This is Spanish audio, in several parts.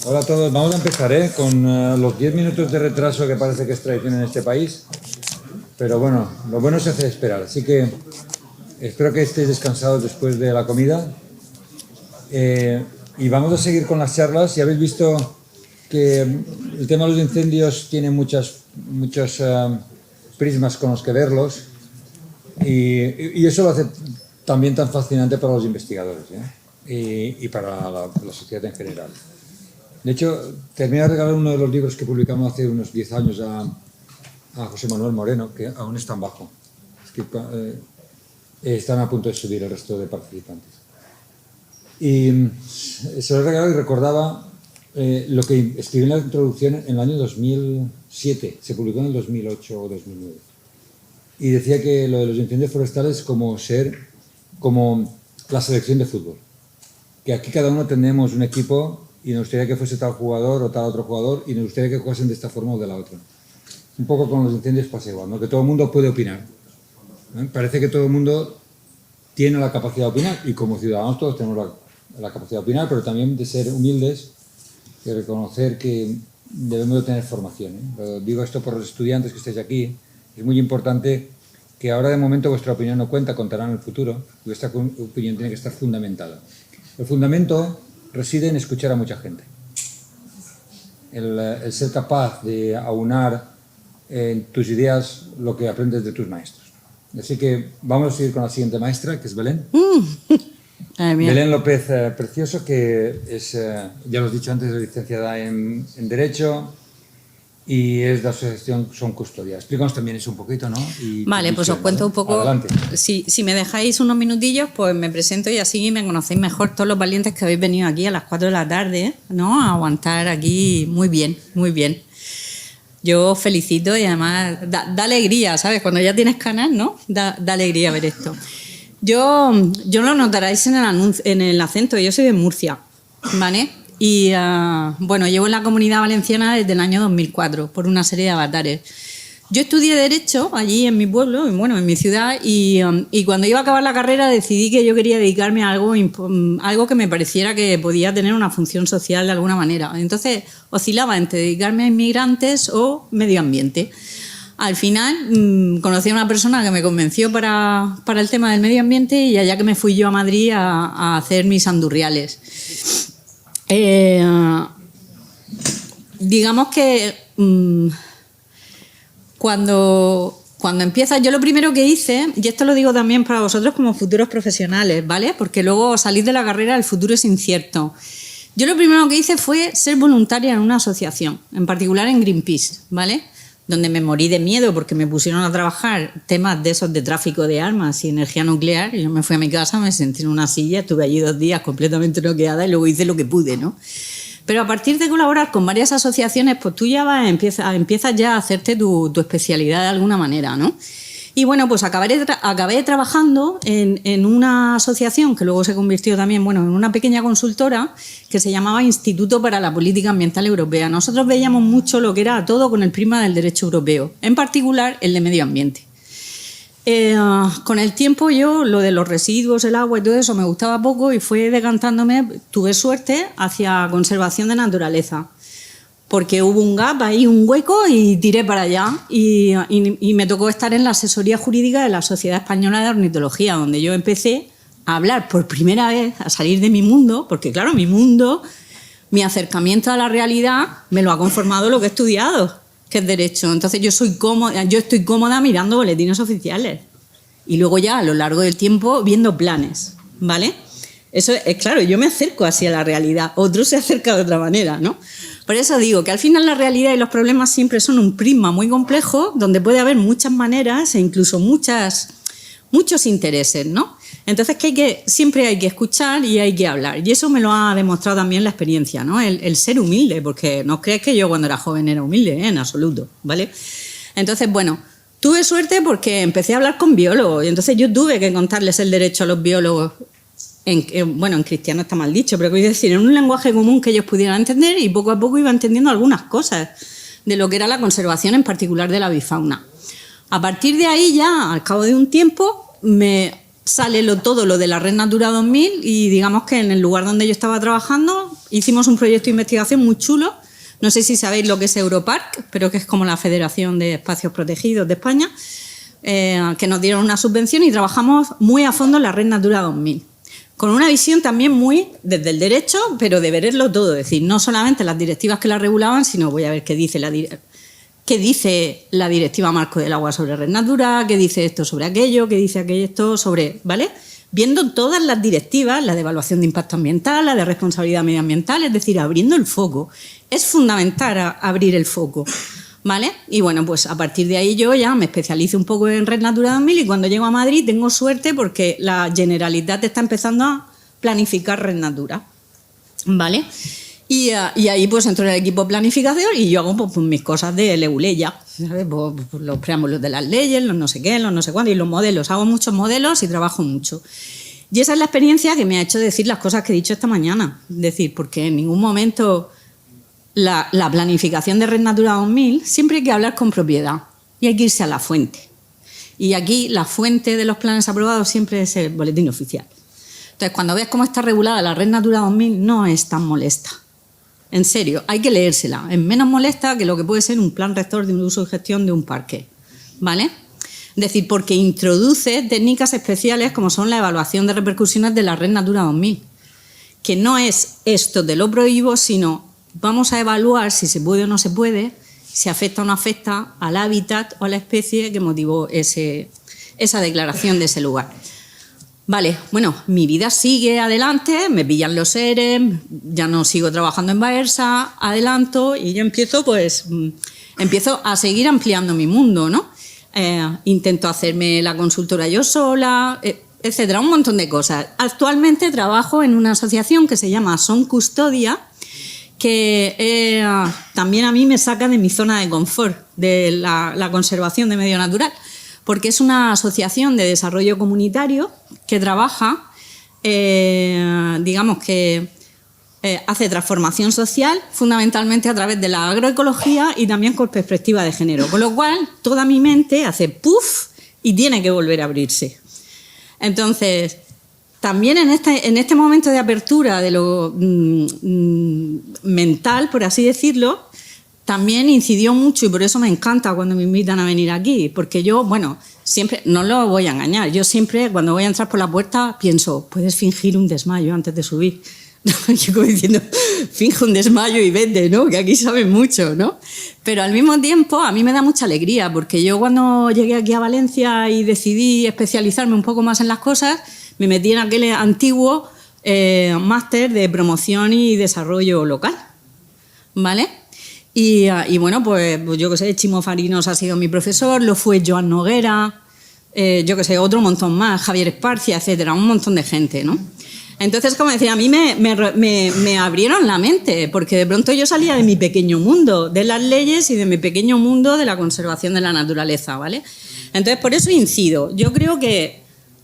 Hola a todos, vamos a empezar con los 10 minutos de retraso que parece que es tradición en este país, pero bueno, lo bueno se hace esperar, así que espero que estéis descansados después de la comida y vamos a seguir con las charlas. Ya habéis visto que el tema de los incendios tiene muchos prismas con los que verlos y eso lo hace también tan fascinante para los investigadores y para la sociedad en general. De hecho, terminé de regalar uno de los libros que publicamos hace unos 10 años a José Manuel Moreno, que aún está bajo. Están a punto de subir el resto de participantes. Y se lo he regalado y recordaba lo que escribí en la introducción en el año 2007. Se publicó en el 2008 o 2009. Y decía que lo de los incendios forestales como la selección de fútbol. Que aquí cada uno tenemos un equipo y nos gustaría que fuese tal jugador o tal otro jugador y nos gustaría que jugasen de esta forma o de la otra. Un poco con los incendios pasa igual, ¿no? Que todo el mundo puede opinar. Parece que todo el mundo tiene la capacidad de opinar y como ciudadanos todos tenemos la capacidad de opinar, pero también de ser humildes y reconocer que debemos de tener formación. Lo digo esto por los estudiantes que estáis aquí. Es muy importante que ahora de momento vuestra opinión no cuenta, contará en el futuro y vuestra opinión tiene que estar fundamentada. El fundamento reside en escuchar a mucha gente. El ser capaz de aunar en tus ideas lo que aprendes de tus maestros. Así que vamos a seguir con la siguiente maestra, que es Belén. Belén López Precioso, que es, ya lo he dicho antes, licenciada en Derecho y es de la asociación Son Custodia. Explícanos también eso un poquito, ¿no? Vale, pues os cuento un poco. Adelante. Si me dejáis unos minutillos, pues me presento y así me conocéis mejor todos los valientes que habéis venido aquí a las 4 de la tarde, ¿no? A aguantar aquí muy bien, muy bien. Yo os felicito y además da alegría, ¿sabes? Cuando ya tienes canal, ¿no? Da alegría ver esto. Yo lo notaréis en el acento, yo soy de Murcia, ¿vale? Y bueno, llevo en la Comunidad Valenciana desde el año 2004 por una serie de avatares. Yo estudié Derecho allí en mi pueblo, bueno, en mi ciudad, y cuando iba a acabar la carrera decidí que yo quería dedicarme a algo que me pareciera que podía tener una función social de alguna manera. Entonces oscilaba entre dedicarme a inmigrantes o medio ambiente. Al final conocí a una persona que me convenció para el tema del medio ambiente y allá que me fui yo a Madrid a hacer mis andurriales. Digamos que cuando empiezas, yo lo primero que hice, y esto lo digo también para vosotros como futuros profesionales, ¿vale? Porque luego salir de la carrera, el futuro es incierto. Yo lo primero que hice fue ser voluntaria en una asociación, en particular en Greenpeace, ¿vale? Donde me morí de miedo porque me pusieron a trabajar temas de esos de tráfico de armas y energía nuclear. Y yo me fui a mi casa, me senté en una silla, estuve allí 2 días completamente noqueada y luego hice lo que pude, ¿no? Pero a partir de colaborar con varias asociaciones, pues tú ya empiezas ya a hacerte tu especialidad de alguna manera, ¿no? Y bueno, pues acabé trabajando en una asociación que luego se convirtió también, bueno, en una pequeña consultora que se llamaba Instituto para la Política Ambiental Europea. Nosotros veíamos mucho lo que era todo con el prisma del derecho europeo, en particular el de medio ambiente. Con el tiempo yo lo de los residuos, el agua y todo eso me gustaba poco y fue decantándome, tuve suerte, hacia conservación de naturaleza. Porque hubo un gap ahí, un hueco y tiré para allá y me tocó estar en la asesoría jurídica de la Sociedad Española de Ornitología, donde yo empecé a hablar por primera vez, a salir de mi mundo, porque claro, mi mundo, mi acercamiento a la realidad me lo ha conformado lo que he estudiado, que es Derecho. Entonces yo estoy cómoda mirando boletines oficiales y luego ya a lo largo del tiempo viendo planes, ¿vale? Eso es claro, yo me acerco así a la realidad, otro se acerca de otra manera, ¿no? Por eso digo que al final la realidad y los problemas siempre son un prisma muy complejo donde puede haber muchas maneras e incluso muchos intereses, ¿no? Entonces siempre hay que escuchar y hay que hablar. Y eso me lo ha demostrado también la experiencia, ¿no? El ser humilde, porque no crees que yo cuando era joven era humilde, en absoluto, ¿vale? Entonces, bueno, tuve suerte porque empecé a hablar con biólogos y entonces yo tuve que contarles el derecho a los biólogos. En cristiano está mal dicho, pero quiero decir, en un lenguaje común que ellos pudieran entender y poco a poco iba entendiendo algunas cosas de lo que era la conservación, en particular de la avifauna. A partir de ahí ya, al cabo de un tiempo, me sale todo lo de la Red Natura 2000 y digamos que en el lugar donde yo estaba trabajando hicimos un proyecto de investigación muy chulo. No sé si sabéis lo que es Europark, pero que es como la Federación de Espacios Protegidos de España, que nos dieron una subvención y trabajamos muy a fondo en la Red Natura 2000. Con una visión también muy desde el derecho, pero de verlo todo. Es decir, no solamente las directivas que la regulaban, sino voy a ver qué dice la Directiva Marco del Agua sobre Red Natura, qué dice esto sobre aquello, qué dice aquello sobre... ¿Vale? Viendo todas las directivas, la de evaluación de impacto ambiental, la de responsabilidad medioambiental, es decir, abriendo el foco. Es fundamental abrir el foco, ¿vale? Y bueno, pues a partir de ahí yo ya me especializo un poco en Red Natura 2000 y cuando llego a Madrid tengo suerte porque la Generalitat está empezando a planificar Red Natura, ¿vale? Y ahí pues entro en el equipo de planificación y yo hago pues mis cosas de Leuleya, ¿sabes? Pues los preámbulos de las leyes, los no sé qué, los no sé cuándo, y los modelos. Hago muchos modelos y trabajo mucho. Y esa es la experiencia que me ha hecho decir las cosas que he dicho esta mañana. Es decir, porque en ningún momento la planificación de Red Natura 2000 siempre hay que hablar con propiedad y hay que irse a la fuente. Y aquí la fuente de los planes aprobados siempre es el boletín oficial. Entonces, cuando ves cómo está regulada la Red Natura 2000, no es tan molesta. En serio, hay que leérsela. Es menos molesta que lo que puede ser un plan rector de un uso y gestión de un parque, ¿vale? Es decir, porque introduce técnicas especiales como son la evaluación de repercusiones de la Red Natura 2000, que no es esto te lo prohíbo, sino vamos a evaluar si se puede o no se puede, si afecta o no afecta al hábitat o a la especie que motivó esa declaración de ese lugar. Vale, bueno, mi vida sigue adelante, me pillan los ERE, ya no sigo trabajando en Baersa, adelanto y yo empiezo a seguir ampliando mi mundo, ¿no? Intento hacerme la consultora yo sola, etcétera, un montón de cosas. Actualmente trabajo en una asociación que se llama Son Custodia, que también a mí me saca de mi zona de confort, de la conservación de medio natural, porque es una asociación de desarrollo comunitario que trabaja, digamos que hace transformación social fundamentalmente a través de la agroecología y también con perspectiva de género, con lo cual toda mi mente hace puff y tiene que volver a abrirse. Entonces, también en este momento de apertura de lo mental, por así decirlo, también incidió mucho y por eso me encanta cuando me invitan a venir aquí, porque yo, bueno, siempre, no lo voy a engañar, yo siempre cuando voy a entrar por la puerta pienso, puedes fingir un desmayo antes de subir. Yo como diciendo, finge un desmayo y vete, ¿no? Que aquí saben mucho, ¿no? Pero al mismo tiempo a mí me da mucha alegría, porque yo cuando llegué aquí a Valencia y decidí especializarme un poco más en las cosas, me metí en aquel antiguo máster de promoción y desarrollo local, ¿vale? Y bueno, pues yo qué sé, Chimo Farinos ha sido mi profesor, lo fue Joan Noguera, yo qué sé, otro montón más, Javier Esparcia, etcétera, un montón de gente, ¿no? Entonces, como decía, a mí me abrieron la mente, porque de pronto yo salía de mi pequeño mundo de las leyes y de mi pequeño mundo de la conservación de la naturaleza, ¿vale? Entonces, por eso incido. Yo creo que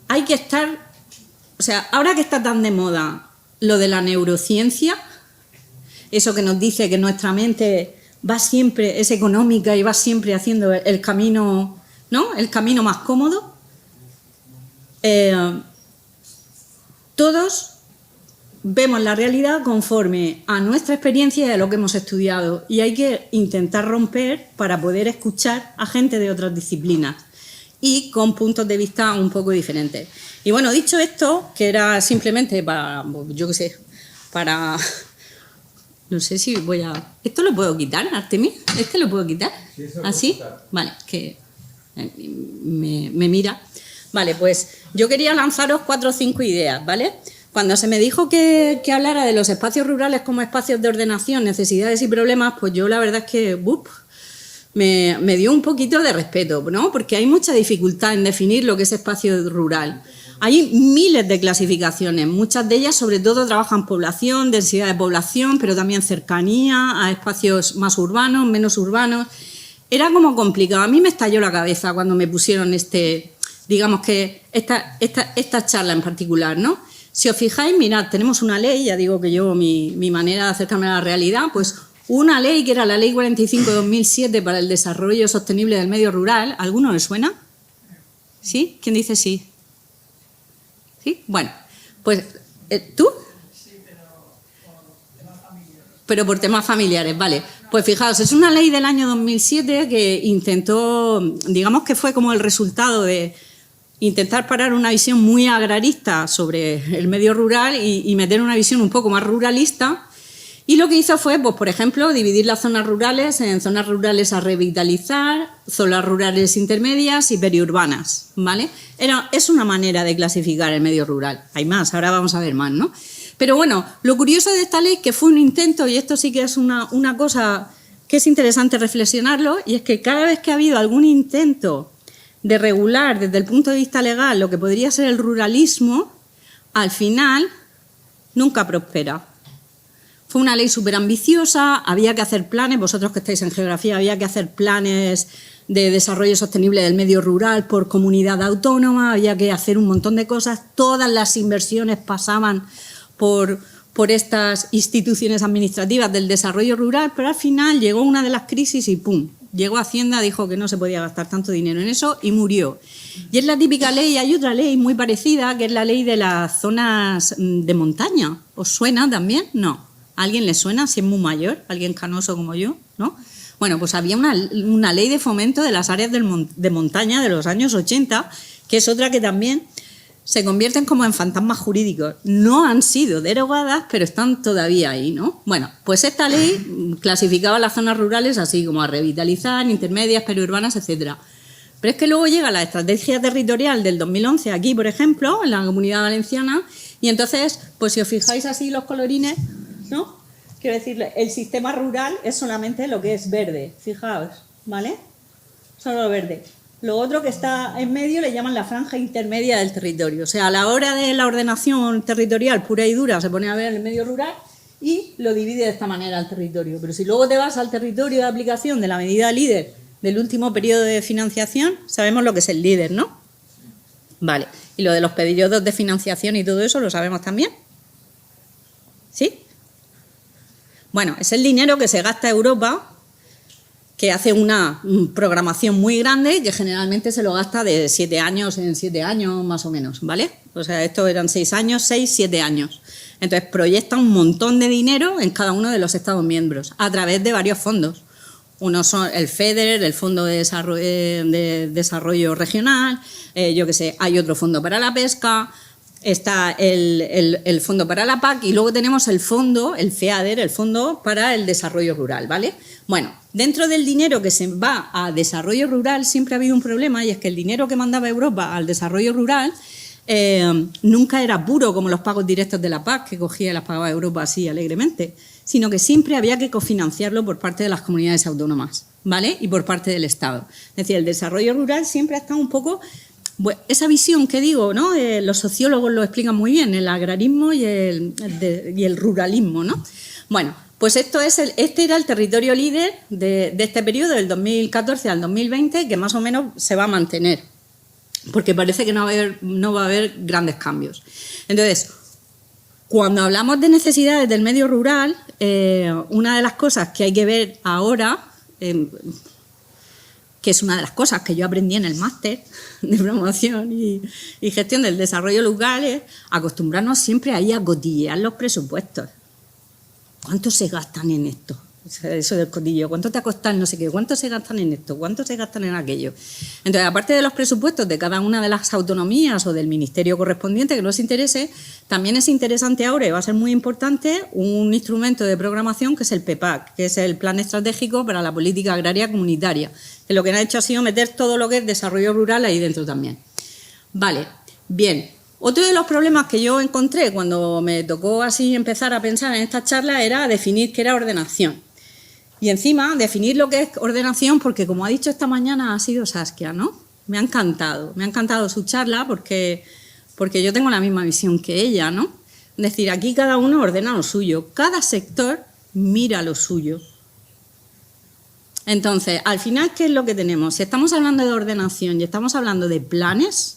hay que estar... O sea, ahora que está tan de moda lo de la neurociencia, eso que nos dice que nuestra mente va siempre, es económica y va siempre haciendo el camino, ¿no? El camino más cómodo. Todos vemos la realidad conforme a nuestra experiencia y a lo que hemos estudiado, y hay que intentar romper para poder escuchar a gente de otras disciplinas y con puntos de vista un poco diferentes. Y bueno, dicho esto, que era simplemente para, yo qué sé, para... No sé si voy a... ¿Esto lo puedo quitar, Artemis? ¿Este lo puedo quitar? Sí, ¿así? Vale, que me mira. Vale, pues yo quería lanzaros 4 o 5 ideas, ¿vale? Cuando se me dijo que hablara de los espacios rurales como espacios de ordenación, necesidades y problemas, pues yo la verdad es que me dio un poquito de respeto, ¿no? Porque hay mucha dificultad en definir lo que es espacio rural. Hay miles de clasificaciones, muchas de ellas sobre todo trabajan población, densidad de población, pero también cercanía a espacios más urbanos, menos urbanos. Era como complicado. A mí me estalló la cabeza cuando me pusieron digamos que esta charla en particular, ¿no? Si os fijáis, mirad, tenemos una ley, ya digo que yo mi manera de acercarme a la realidad, pues una ley que era la Ley 45/2007 para el desarrollo sostenible del medio rural. ¿Alguno le suena? ¿Sí? ¿Quién dice sí? ¿Sí? Bueno, pues ¿tú? Pero por temas familiares, vale. Pues fijaos, es una ley del año 2007 que intentó, digamos que fue como el resultado de intentar parar una visión muy agrarista sobre el medio rural y meter una visión un poco más ruralista. Y lo que hizo fue, pues, por ejemplo, dividir las zonas rurales en zonas rurales a revitalizar, zonas rurales intermedias y periurbanas, ¿vale? Es una manera de clasificar el medio rural. Hay más, ahora vamos a ver más, ¿no? Pero bueno, lo curioso de esta ley es que fue un intento, y esto sí que es una cosa que es interesante reflexionarlo, y es que cada vez que ha habido algún intento de regular desde el punto de vista legal lo que podría ser el ruralismo, al final nunca prospera. Fue una ley súper ambiciosa, había que hacer planes, vosotros que estáis en geografía, había que hacer planes de desarrollo sostenible del medio rural por comunidad autónoma, había que hacer un montón de cosas, todas las inversiones pasaban por estas instituciones administrativas del desarrollo rural, pero al final llegó una de las crisis y ¡pum! Llegó Hacienda, dijo que no se podía gastar tanto dinero en eso y murió. Y es la típica ley, hay otra ley muy parecida, que es la ley de las zonas de montaña. ¿Os suena también? No. ¿A alguien le suena? Si es muy mayor, alguien canoso como yo, ¿no? Bueno, pues había una ley de fomento de las áreas de montaña de los años 80, que es otra que también se convierten como en fantasmas jurídicos. No han sido derogadas, pero están todavía ahí, ¿no? Bueno, pues esta ley clasificaba las zonas rurales así como a revitalizar, intermedias, periurbanas, etcétera. Pero es que luego llega la estrategia territorial del 2011 aquí, por ejemplo, en la Comunidad Valenciana, y entonces, pues si os fijáis así los colorines, ¿no? Quiero decir, el sistema rural es solamente lo que es verde, fijaos, ¿vale? Solo verde. Lo otro que está en medio le llaman la franja intermedia del territorio. O sea, a la hora de la ordenación territorial pura y dura se pone a ver el medio rural y lo divide de esta manera el territorio. Pero si luego te vas al territorio de aplicación de la medida líder del último periodo de financiación, sabemos lo que es el líder, ¿no? Vale. Y lo de los periodos de financiación y todo eso lo sabemos también. ¿Sí? Bueno, es el dinero que se gasta Europa, que hace una programación muy grande y que generalmente se lo gasta de 7 años en 7 años más o menos, ¿vale? O sea, esto eran 6 años, 6, 7 años. Entonces proyecta un montón de dinero en cada uno de los Estados miembros a través de varios fondos. Uno son el FEDER, el Fondo de Desarrollo Regional, yo qué sé, hay otro fondo para la pesca, está el fondo para la PAC y luego tenemos el fondo, el FEADER, el Fondo para el Desarrollo Rural, ¿vale? Bueno, dentro del dinero que se va a desarrollo rural siempre ha habido un problema, y es que el dinero que mandaba Europa al desarrollo rural nunca era puro como los pagos directos de la PAC, que cogía y las pagaba Europa así alegremente, sino que siempre había que cofinanciarlo por parte de las comunidades autónomas, ¿vale? Y por parte del Estado. Es decir, el desarrollo rural siempre ha estado un poco... esa visión que digo, ¿no? Los sociólogos lo explican muy bien, el agrarismo y el ruralismo, ¿no? Bueno, pues este era el territorio líder de este periodo, del 2014 al 2020, que más o menos se va a mantener, porque parece que no va a haber grandes cambios. Entonces, cuando hablamos de necesidades del medio rural, una de las cosas que hay que ver ahora, que es una de las cosas que yo aprendí en el máster de promoción y gestión del desarrollo local, es acostumbrarnos siempre a ir a cotillear los presupuestos. ¿Cuánto se gastan en esto? Eso del cotilleo, ¿cuánto te ha costado no sé qué? ¿Cuánto se gastan en esto? ¿Cuánto se gastan en aquello? Entonces, aparte de los presupuestos de cada una de las autonomías o del ministerio correspondiente que nos interese, también es interesante ahora, y va a ser muy importante, un instrumento de programación que es el PEPAC, que es el Plan Estratégico para la Política Agraria Comunitaria, que lo que han hecho ha sido meter todo lo que es desarrollo rural ahí dentro también. Vale, bien. Otro de los problemas que yo encontré cuando me tocó así empezar a pensar en esta charla era definir qué era ordenación. Y encima, definir lo que es ordenación, porque como ha dicho esta mañana ha sido Saskia, ¿no? Me ha encantado su charla porque yo tengo la misma visión que ella, ¿no? Es decir, aquí cada uno ordena lo suyo, cada sector mira lo suyo. Entonces, al final, ¿qué es lo que tenemos? Si estamos hablando de ordenación y estamos hablando de planes,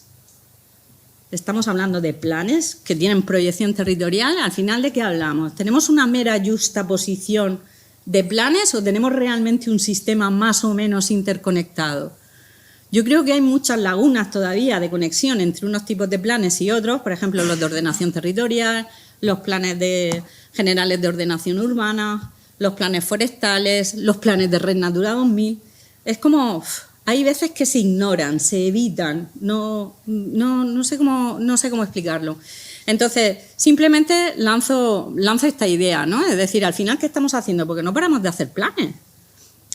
que tienen proyección territorial, al final, ¿de qué hablamos? ¿Tenemos una mera justaposición de planes o tenemos realmente un sistema más o menos interconectado? Yo creo que hay muchas lagunas todavía de conexión entre unos tipos de planes y otros, por ejemplo, los de ordenación territorial, los planes generales de ordenación urbana, los planes forestales, los planes de Red Natura 2000. Es como, hay veces que se ignoran, se evitan, no sé cómo explicarlo. Entonces, simplemente lanzo esta idea, ¿no? Es decir, al final, ¿qué estamos haciendo? Porque no paramos de hacer planes.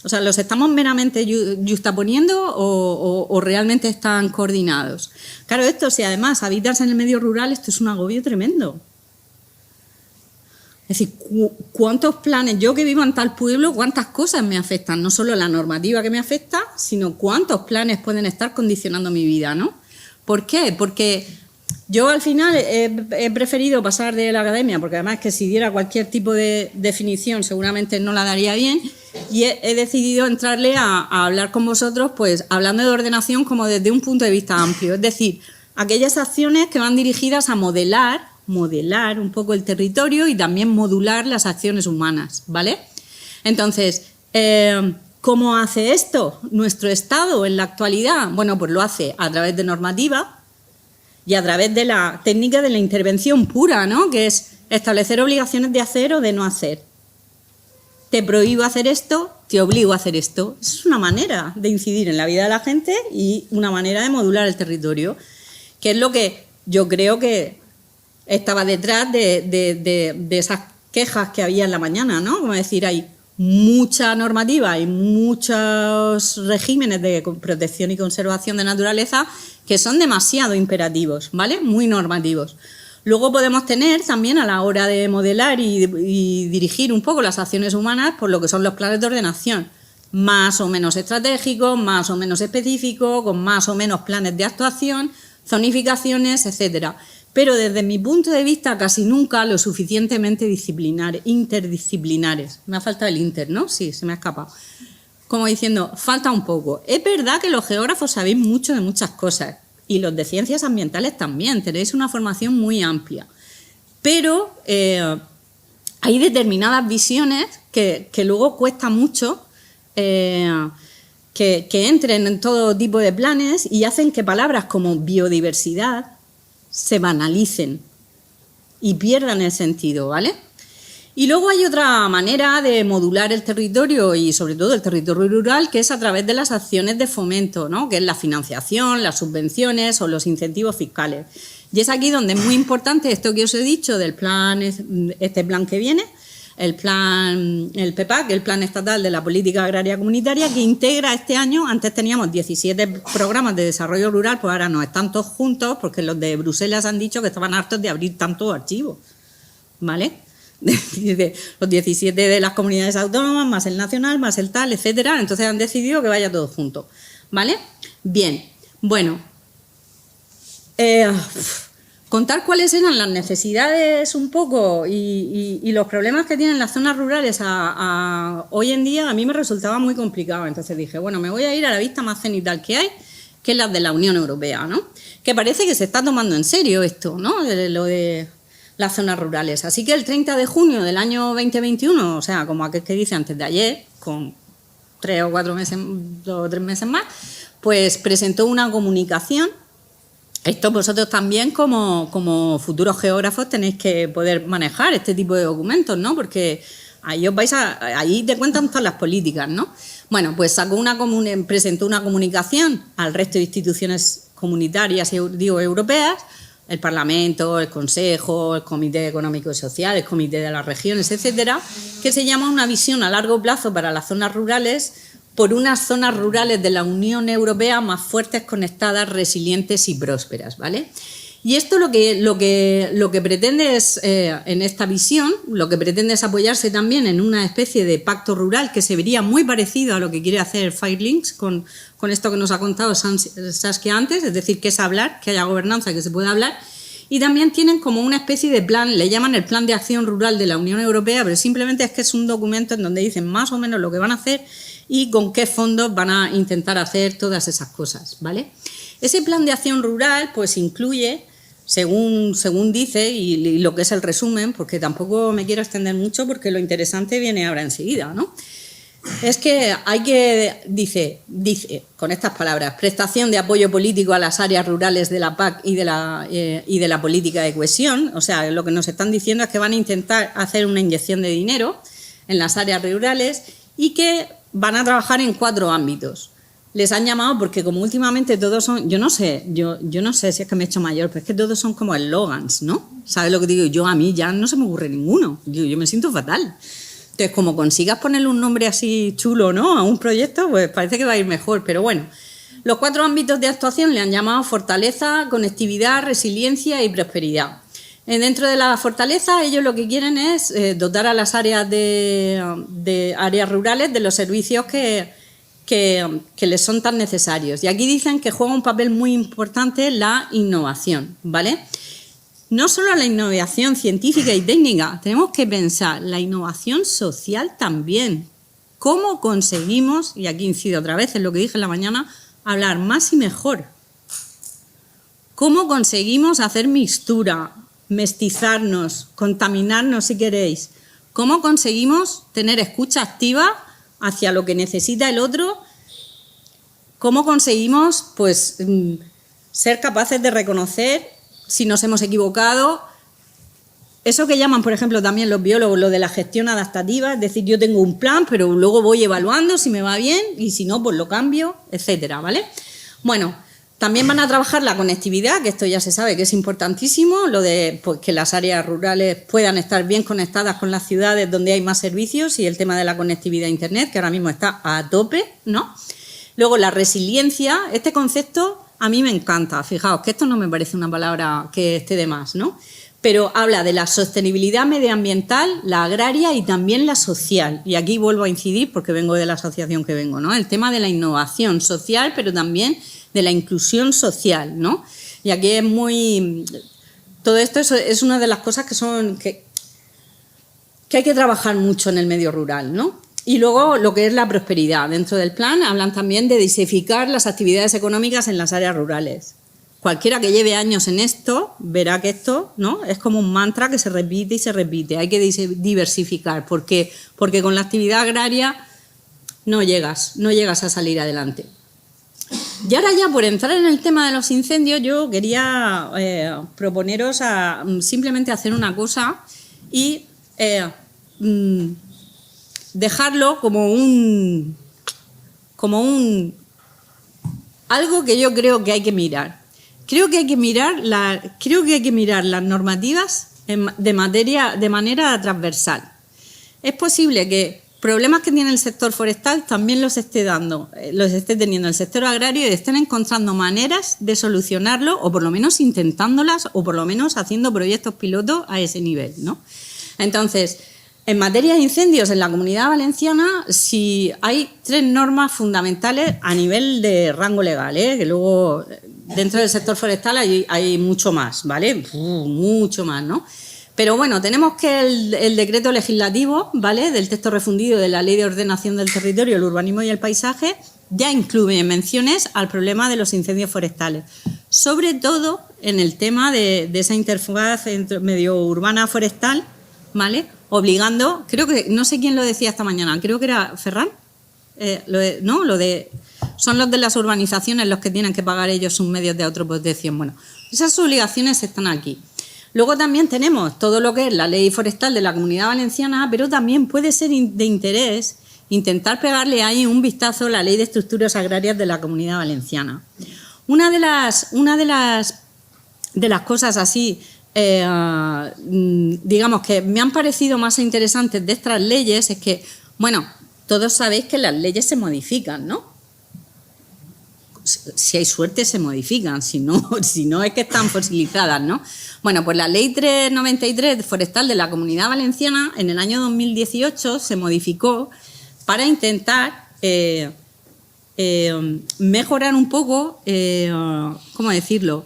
O sea, ¿los estamos meramente yuxtaponiendo o realmente están coordinados? Claro, esto, si además habitas en el medio rural, esto es un agobio tremendo. Es decir, ¿cuántos planes? Yo que vivo en tal pueblo, ¿cuántas cosas me afectan? No solo la normativa que me afecta, sino cuántos planes pueden estar condicionando mi vida, ¿no? ¿Por qué? Porque yo al final he preferido pasar de la academia, porque además que si diera cualquier tipo de definición seguramente no la daría bien, y he decidido entrarle a hablar con vosotros, pues hablando de ordenación como desde un punto de vista amplio, es decir, aquellas acciones que van dirigidas a modelar un poco el territorio y también modular las acciones humanas, ¿vale? Entonces, ¿cómo hace esto nuestro Estado en la actualidad? Bueno, pues lo hace a través de normativa y a través de la técnica de la intervención pura, ¿no? Que es establecer obligaciones de hacer o de no hacer. Te prohíbo hacer esto, te obligo a hacer esto. Es una manera de incidir en la vida de la gente y una manera de modular el territorio, que es lo que yo creo que estaba detrás de esas quejas que había en la mañana, ¿no? Como decir, hay mucha normativa, hay muchos regímenes de protección y conservación de naturaleza que son demasiado imperativos, ¿vale? Muy normativos. Luego podemos tener también a la hora de modelar y dirigir un poco las acciones humanas por lo que son los planes de ordenación, más o menos estratégicos, más o menos específicos, con más o menos planes de actuación, zonificaciones, etcétera. Pero desde mi punto de vista casi nunca lo suficientemente interdisciplinares. Me ha faltado el inter, ¿no? Sí, se me ha escapado. Como diciendo, falta un poco. Es verdad que los geógrafos sabéis mucho de muchas cosas y los de ciencias ambientales también, tenéis una formación muy amplia. Pero hay determinadas visiones que luego cuesta mucho que entren en todo tipo de planes y hacen que palabras como biodiversidad se banalicen y pierdan el sentido, ¿vale? Y luego hay otra manera de modular el territorio y sobre todo el territorio rural, que es a través de las acciones de fomento, ¿no? Que es la financiación, las subvenciones o los incentivos fiscales. Y es aquí donde es muy importante esto que os he dicho del plan, este plan que viene, el PEPAC, el Plan Estatal de la Política Agraria Comunitaria, que integra este año, antes teníamos 17 programas de desarrollo rural, pues ahora no están todos juntos porque los de Bruselas han dicho que estaban hartos de abrir tantos archivos, ¿vale? Los 17 de las comunidades autónomas, más el nacional, más el tal, etcétera. Entonces han decidido que vaya todo junto, ¿vale? Bien, bueno, contar cuáles eran las necesidades un poco y los problemas que tienen las zonas rurales hoy en día a mí me resultaba muy complicado. Entonces dije, bueno, me voy a ir a la vista más cenital que hay, que es la de la Unión Europea, ¿no? Que parece que se está tomando en serio esto, ¿no? Lo de las zonas rurales. Así que el 30 de junio del año 2021, o sea, como aquel que dice antes de ayer, con 3 o 4 meses, 2 o 3 meses más, pues presentó una comunicación. Esto vosotros también como futuros geógrafos tenéis que poder manejar este tipo de documentos, ¿no? Porque ahí ahí te cuentan todas las políticas, ¿no? Bueno, pues presentó una comunicación al resto de instituciones comunitarias, europeas, el Parlamento, el Consejo, el Comité Económico y Social, el Comité de las Regiones, etcétera, que se llama Una visión a largo plazo para las zonas rurales, por unas zonas rurales de la Unión Europea más fuertes, conectadas, resilientes y prósperas, ¿vale? Y esto lo que pretende es, en esta visión, lo que pretende es apoyarse también en una especie de pacto rural que se vería muy parecido a lo que quiere hacer Firelinks con esto que nos ha contado Saskia antes, es decir, que es hablar, que haya gobernanza, que se pueda hablar. Y también tienen como una especie de plan, le llaman el Plan de Acción Rural de la Unión Europea, pero simplemente es que es un documento en donde dicen más o menos lo que van a hacer y con qué fondos van a intentar hacer todas esas cosas, ¿vale? Ese plan de acción rural pues incluye, según dice, y lo que es el resumen, porque tampoco me quiero extender mucho porque lo interesante viene ahora enseguida, ¿no? es que hay que, dice con estas palabras, prestación de apoyo político a las áreas rurales de la PAC y de la política de cohesión. O sea, lo que nos están diciendo es que van a intentar hacer una inyección de dinero en las áreas rurales y que van a trabajar en 4 ámbitos. Les han llamado porque como últimamente todos son, yo no sé si es que me he hecho mayor, pero es que todos son como eslogans, ¿no? ¿Sabes lo que digo? Yo a mí ya no se me ocurre ninguno, yo me siento fatal. Entonces, como consigas ponerle un nombre así chulo, ¿no?, a un proyecto, pues parece que va a ir mejor. Pero bueno, los 4 ámbitos de actuación le han llamado fortaleza, conectividad, resiliencia y prosperidad. Dentro de la fortaleza, ellos lo que quieren es dotar a las áreas de áreas rurales de los servicios que les son tan necesarios. Y aquí dicen que juega un papel muy importante la innovación, ¿vale? No solo la innovación científica y técnica, tenemos que pensar la innovación social también. ¿Cómo conseguimos, y aquí incido otra vez en lo que dije en la mañana, hablar más y mejor? ¿Cómo conseguimos hacer mixtura, mestizarnos, contaminarnos si queréis? ¿Cómo conseguimos tener escucha activa hacia lo que necesita el otro? ¿Cómo conseguimos, pues, ser capaces de reconocer si nos hemos equivocado? Eso que llaman, por ejemplo, también los biólogos, lo de la gestión adaptativa, es decir, yo tengo un plan, pero luego voy evaluando si me va bien y si no, pues lo cambio, etcétera, ¿vale? Bueno, también van a trabajar la conectividad, que esto ya se sabe que es importantísimo, lo de pues, que las áreas rurales puedan estar bien conectadas con las ciudades donde hay más servicios, y el tema de la conectividad a Internet, que ahora mismo está a tope, ¿no? Luego, la resiliencia, este concepto a mí me encanta. Fijaos que esto no me parece una palabra que esté de más, ¿no? Pero habla de la sostenibilidad medioambiental, la agraria y también la social. Y aquí vuelvo a incidir porque vengo de la asociación que vengo, ¿no? El tema de la innovación social, pero también de la inclusión social, ¿no? Y aquí es muy... Todo esto es una de las cosas que hay que trabajar mucho en el medio rural, ¿no? Y luego lo que es la prosperidad. Dentro del plan hablan también de diversificar las actividades económicas en las áreas rurales. Cualquiera que lleve años en esto verá que esto, ¿no?, es como un mantra que se repite y se repite. Hay que diversificar. ¿Por qué? Porque con la actividad agraria no llegas a salir adelante. Y ahora ya, por entrar en el tema de los incendios, yo quería proponeros a simplemente hacer una cosa y dejarlo como algo que yo creo que hay que mirar. Creo que hay que mirar las normativas de manera transversal. Es posible que problemas que tiene el sector forestal también los esté teniendo el sector agrario y estén encontrando maneras de solucionarlo, o por lo menos intentándolas, o por lo menos haciendo proyectos pilotos a ese nivel, ¿no? Entonces, en materia de incendios en la Comunidad Valenciana, sí hay 3 normas fundamentales a nivel de rango legal, que luego dentro del sector forestal hay mucho más, ¿vale? Mucho más, ¿no? Pero bueno, tenemos que el decreto legislativo, ¿vale?, del texto refundido de la Ley de Ordenación del Territorio, el Urbanismo y el Paisaje, ya incluye menciones al problema de los incendios forestales, sobre todo en el tema de esa interfaz medio urbana forestal, ¿vale?, obligando, creo que, no sé quién lo decía esta mañana, creo que era Ferran, son los de las urbanizaciones los que tienen que pagar ellos sus medios de autoprotección. Bueno, esas obligaciones están aquí. Luego también tenemos todo lo que es la ley forestal de la Comunidad Valenciana, pero también puede ser de interés intentar pegarle ahí un vistazo a la ley de estructuras agrarias de la Comunidad Valenciana. Una de las cosas así, digamos, que me han parecido más interesantes de estas leyes es que, bueno, todos sabéis que las leyes se modifican, ¿no? Si hay suerte se modifican, si no es que están fosilizadas, ¿no? Bueno, pues la Ley 393 forestal de la Comunidad Valenciana en el año 2018 se modificó para intentar mejorar un poco, ¿cómo decirlo?,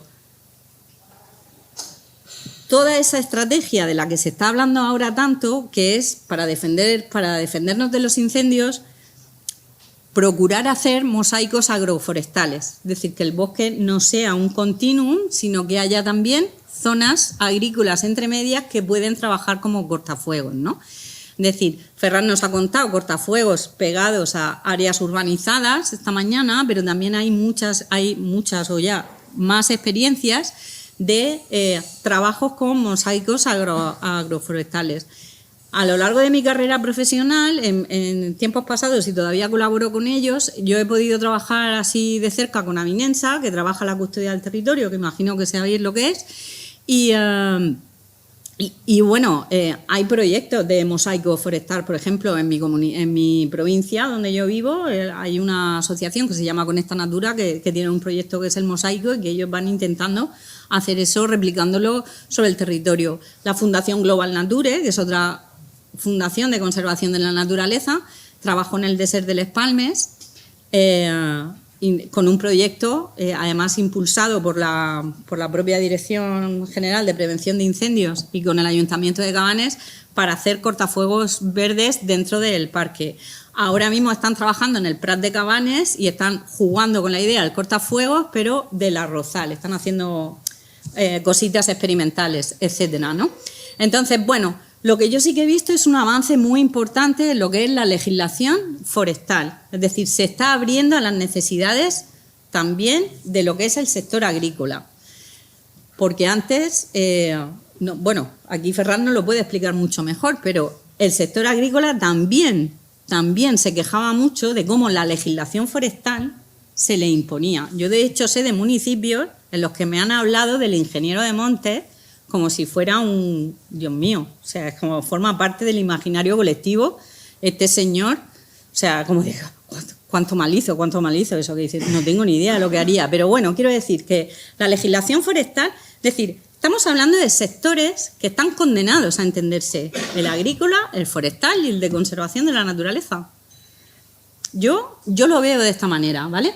toda esa estrategia de la que se está hablando ahora tanto, que es para defendernos de los incendios, procurar hacer mosaicos agroforestales, es decir, que el bosque no sea un continuum, sino que haya también zonas agrícolas entre medias que pueden trabajar como cortafuegos, ¿no? Es decir, Ferran nos ha contado cortafuegos pegados a áreas urbanizadas esta mañana, pero también hay muchas o ya más experiencias de trabajos con mosaicos agroforestales. A lo largo de mi carrera profesional, en tiempos pasados, y todavía colaboro con ellos, yo he podido trabajar así de cerca con Avinensa, que trabaja la custodia del territorio, que imagino que sabéis lo que es, y bueno, hay proyectos de mosaico forestal, por ejemplo, en mi provincia donde yo vivo, hay una asociación que se llama Conecta Natura que tiene un proyecto que es el mosaico y que ellos van intentando hacer eso, replicándolo sobre el territorio. La Fundación Global Nature, que es otra fundación de conservación de la naturaleza, trabajó en el desert de Les Palmes con un proyecto, además impulsado por la propia Dirección General de Prevención de Incendios y con el Ayuntamiento de Cabanes, para hacer cortafuegos verdes dentro del parque. Ahora mismo están trabajando en el Prat de Cabanes y están jugando con la idea del cortafuegos, pero del arrozal. Están haciendo cositas experimentales, etcétera, ¿no? Entonces, bueno, lo que yo sí que he visto es un avance muy importante en lo que es la legislación forestal. Es decir, se está abriendo a las necesidades también de lo que es el sector agrícola. Porque antes, bueno, aquí Ferran nos lo puede explicar mucho mejor, pero el sector agrícola también se quejaba mucho de cómo la legislación forestal se le imponía. Yo, de hecho, sé de municipios en los que me han hablado del ingeniero de montes como si fuera un... Dios mío, o sea, es como forma parte del imaginario colectivo este señor, o sea, como digo, cuánto mal hizo eso que dice, no tengo ni idea de lo que haría, pero bueno, quiero decir que la legislación forestal, es decir, estamos hablando de sectores que están condenados a entenderse, el agrícola, el forestal y el de conservación de la naturaleza. Yo lo veo de esta manera, ¿vale?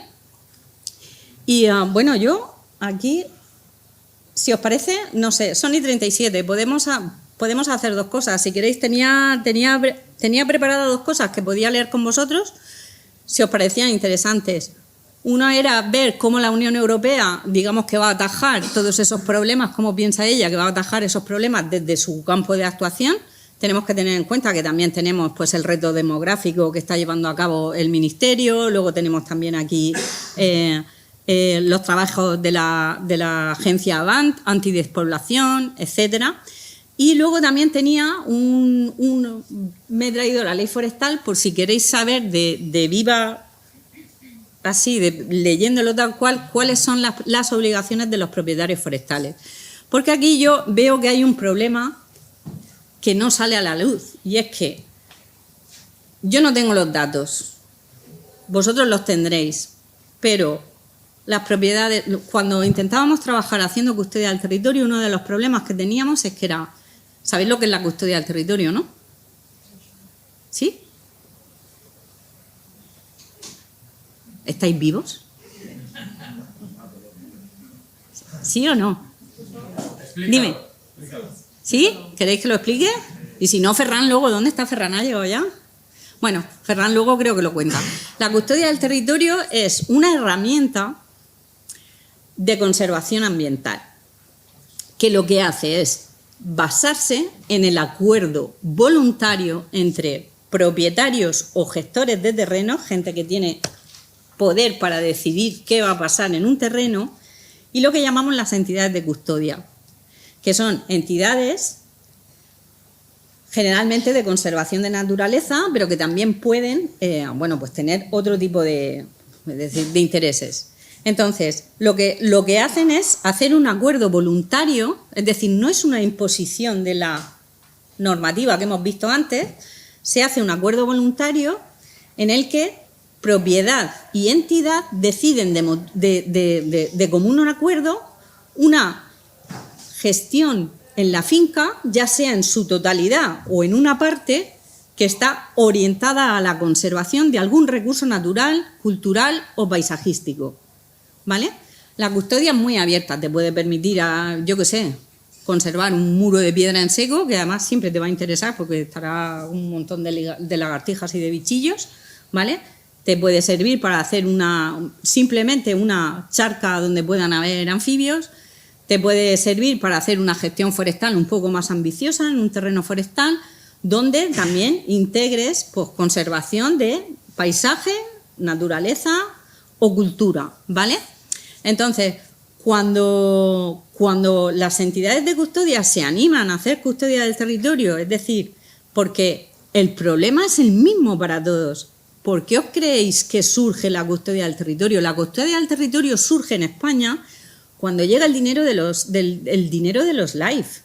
Y bueno, yo aquí... Si os parece, no sé, son y 37, podemos hacer dos cosas. Si queréis, tenía preparadas dos cosas que podía leer con vosotros, si os parecían interesantes. Una era ver cómo la Unión Europea, digamos, que va a atajar todos esos problemas, cómo piensa ella que va a atajar esos problemas desde su campo de actuación. Tenemos que tener en cuenta que también tenemos pues el reto demográfico que está llevando a cabo el Ministerio, luego tenemos también aquí... los trabajos de la agencia Avant, antidespoblación, etcétera. Y luego también me he traído la ley forestal por si queréis saber de viva, así, leyéndolo tal cual, cuáles son las obligaciones de los propietarios forestales. Porque aquí yo veo que hay un problema que no sale a la luz, y es que yo no tengo los datos, vosotros los tendréis, pero... Las propiedades, cuando intentábamos trabajar haciendo custodia del territorio, uno de los problemas que teníamos es que era, ¿sabéis lo que es la custodia del territorio, no? ¿Sí? ¿Estáis vivos? ¿Sí o no? Dime. ¿Sí? ¿Queréis que lo explique? Y si no, Ferran luego, ¿dónde está Ferran? ¿Ha llegado ya? Bueno, Ferran luego creo que lo cuenta. La custodia del territorio es una herramienta de conservación ambiental, que lo que hace es basarse en el acuerdo voluntario entre propietarios o gestores de terrenos, gente que tiene poder para decidir qué va a pasar en un terreno, y lo que llamamos las entidades de custodia, que son entidades generalmente de conservación de naturaleza, pero que también pueden bueno, pues tener otro tipo de intereses. Entonces, lo que hacen es hacer un acuerdo voluntario, es decir, no es una imposición de la normativa que hemos visto antes, se hace un acuerdo voluntario en el que propiedad y entidad deciden de común acuerdo una gestión en la finca, ya sea en su totalidad o en una parte, que está orientada a la conservación de algún recurso natural, cultural o paisajístico. ¿Vale? La custodia es muy abierta, te puede permitir, yo qué sé, conservar un muro de piedra en seco, que además siempre te va a interesar porque estará un montón de lagartijas y de bichillos, ¿vale? Te puede servir para hacer simplemente una charca donde puedan haber anfibios, te puede servir para hacer una gestión forestal un poco más ambiciosa en un terreno forestal, donde también integres pues, conservación de paisaje, naturaleza o cultura, ¿vale? Entonces, cuando las entidades de custodia se animan a hacer custodia del territorio, es decir, porque el problema es el mismo para todos. ¿Por qué os creéis que surge la custodia del territorio? La custodia del territorio surge en España cuando llega el dinero de los LIFE.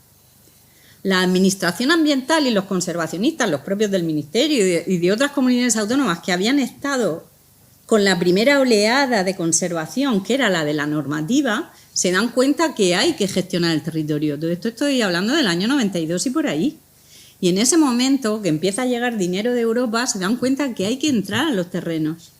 La administración ambiental y los conservacionistas, los propios del Ministerio y de otras comunidades autónomas que habían estado con la primera oleada de conservación, que era la de la normativa, se dan cuenta que hay que gestionar el territorio. Todo esto estoy hablando del año 92 y por ahí. Y en ese momento que empieza a llegar dinero de Europa, se dan cuenta que hay que entrar a los terrenos.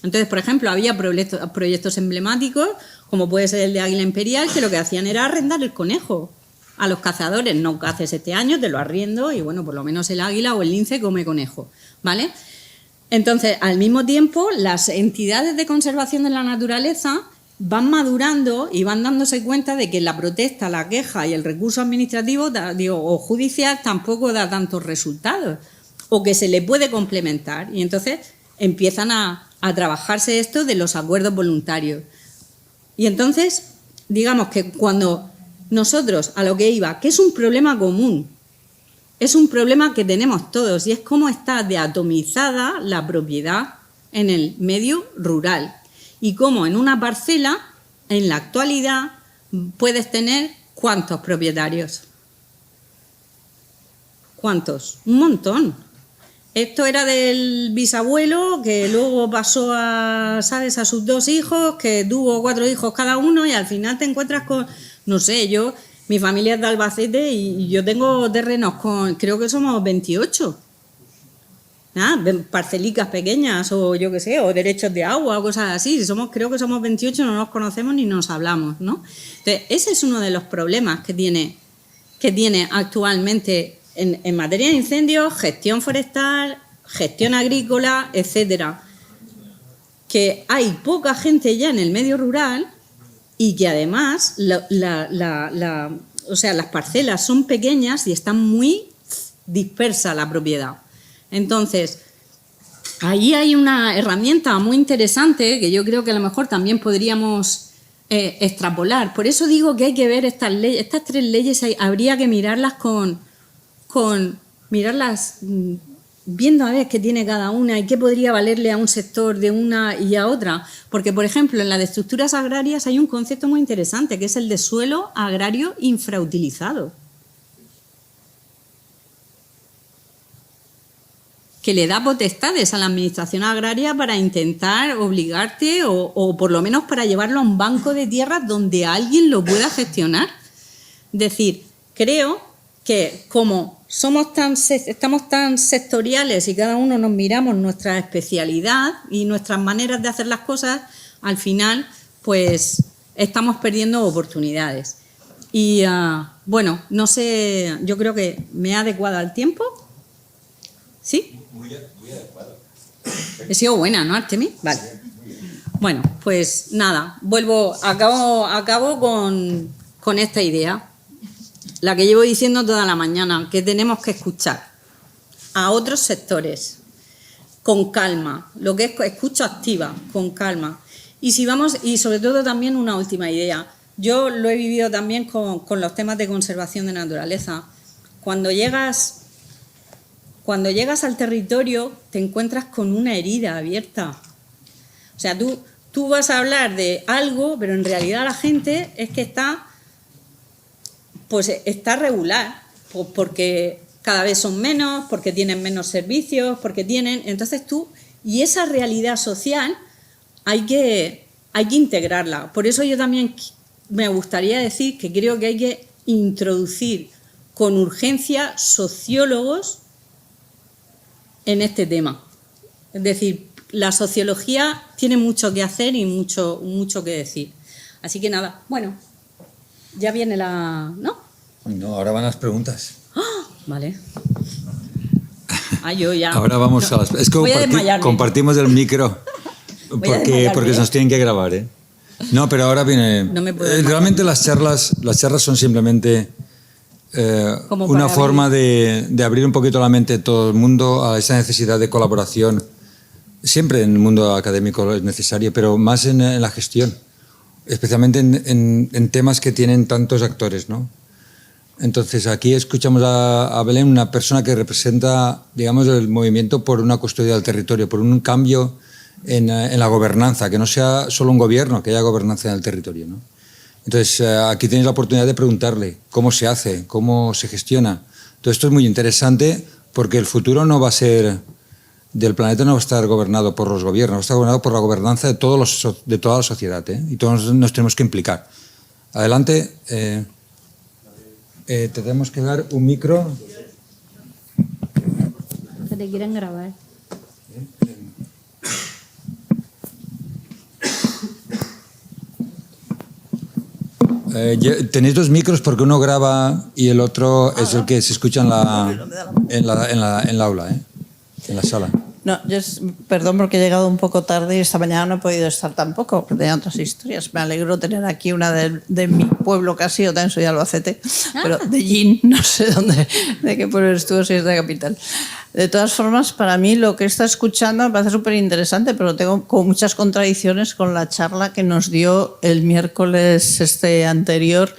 Entonces, por ejemplo, había proyectos emblemáticos, como puede ser el de Águila Imperial, que lo que hacían era arrendar el conejo a los cazadores. No caces este año, te lo arriendo y, bueno, por lo menos el águila o el lince come conejo, ¿vale? Entonces, al mismo tiempo, las entidades de conservación de la naturaleza van madurando y van dándose cuenta de que la protesta, la queja y el recurso administrativo o judicial tampoco da tantos resultados o que se le puede complementar. Y entonces empiezan a trabajarse esto de los acuerdos voluntarios. Y entonces, digamos que cuando nosotros, a lo que iba, que es un problema común, es un problema que tenemos todos y es cómo está de atomizada la propiedad en el medio rural y cómo en una parcela, en la actualidad, puedes tener ¿cuántos propietarios? ¿Cuántos? Un montón. Esto era del bisabuelo que luego pasó a, ¿sabes?, a sus 2 hijos, que tuvo 4 hijos cada uno y al final te encuentras con, no sé, mi familia es de Albacete y yo tengo terrenos con, creo que somos 28. Parcelicas pequeñas o yo qué sé, o derechos de agua o cosas así. Creo que somos 28, no nos conocemos ni nos hablamos, ¿no? Entonces, ese es uno de los problemas que tiene actualmente en materia de incendios, gestión forestal, gestión agrícola, etcétera. Que hay poca gente ya en el medio rural y que además o sea, las parcelas son pequeñas y están muy dispersa la propiedad. Entonces, ahí hay una herramienta muy interesante que yo creo que a lo mejor también podríamos extrapolar. Por eso digo que hay que ver estas 3 leyes, habría que mirarlas mirarlas viendo a ver qué tiene cada una y qué podría valerle a un sector de una y a otra. Porque, por ejemplo, en las de estructuras agrarias hay un concepto muy interesante, que es el de suelo agrario infrautilizado, que le da potestades a la administración agraria para intentar obligarte o por lo menos para llevarlo a un banco de tierras donde alguien lo pueda gestionar. Es decir, creo que como estamos tan sectoriales y cada uno nos miramos nuestra especialidad y nuestras maneras de hacer las cosas, al final pues estamos perdiendo oportunidades. Y bueno, no sé, yo creo que me he adecuado al tiempo. ¿Sí? Muy adecuado. He sido buena, ¿no, Artemis? Vale. Bueno, pues nada, acabo con esta idea, la que llevo diciendo toda la mañana, que tenemos que escuchar a otros sectores con calma, lo que es escucha activa, con calma. Y sobre todo también una última idea. Yo lo he vivido también con los temas de conservación de naturaleza. Cuando llegas al territorio te encuentras con una herida abierta. O sea, tú vas a hablar de algo, pero en realidad la gente es que está regular, porque cada vez son menos, porque tienen menos servicios, entonces y esa realidad social hay que integrarla. Por eso yo también me gustaría decir que creo que hay que introducir con urgencia sociólogos en este tema. Es decir, la sociología tiene mucho que hacer y mucho que decir. Así que nada, bueno, ya viene ¿no? No, ahora van las preguntas. ¡Oh! Vale. Yo ya. Ahora vamos a las... Es que compartimos el micro porque se nos tienen que grabar, ¿eh? No, pero ahora viene... No me puedo realmente las charlas son simplemente Como una para forma de abrir un poquito la mente de todo el mundo a esa necesidad de colaboración. Siempre en el mundo académico es necesario, pero más en la gestión, especialmente en temas que tienen tantos actores, ¿no? Entonces aquí escuchamos a Belén, una persona que representa, digamos, el movimiento por una custodia del territorio, por un cambio en la gobernanza, que no sea solo un gobierno, que haya gobernanza en el territorio, ¿no? Entonces aquí tenéis la oportunidad de preguntarle cómo se hace, cómo se gestiona. Todo esto es muy interesante porque el futuro no va a ser... del planeta no va a estar gobernado por los gobiernos, va a estar gobernado por la gobernanza de toda la sociedad, ¿eh? Y todos nos tenemos que implicar. Adelante. Te tenemos que dar un micro. Que te quieren grabar. Tenéis dos micros porque uno graba y el otro es el que se escucha en la aula, ¿eh? En la sala. No, perdón porque he llegado un poco tarde y esta mañana no he podido estar tampoco, porque tenía otras historias. Me alegro tener aquí una de mi pueblo casi, yo también soy de Albacete, pero de Gin, no sé de qué pueblo estuvo, si es de capital. De todas formas, para mí lo que está escuchando me parece súper interesante, pero tengo como muchas contradicciones con la charla que nos dio el miércoles anterior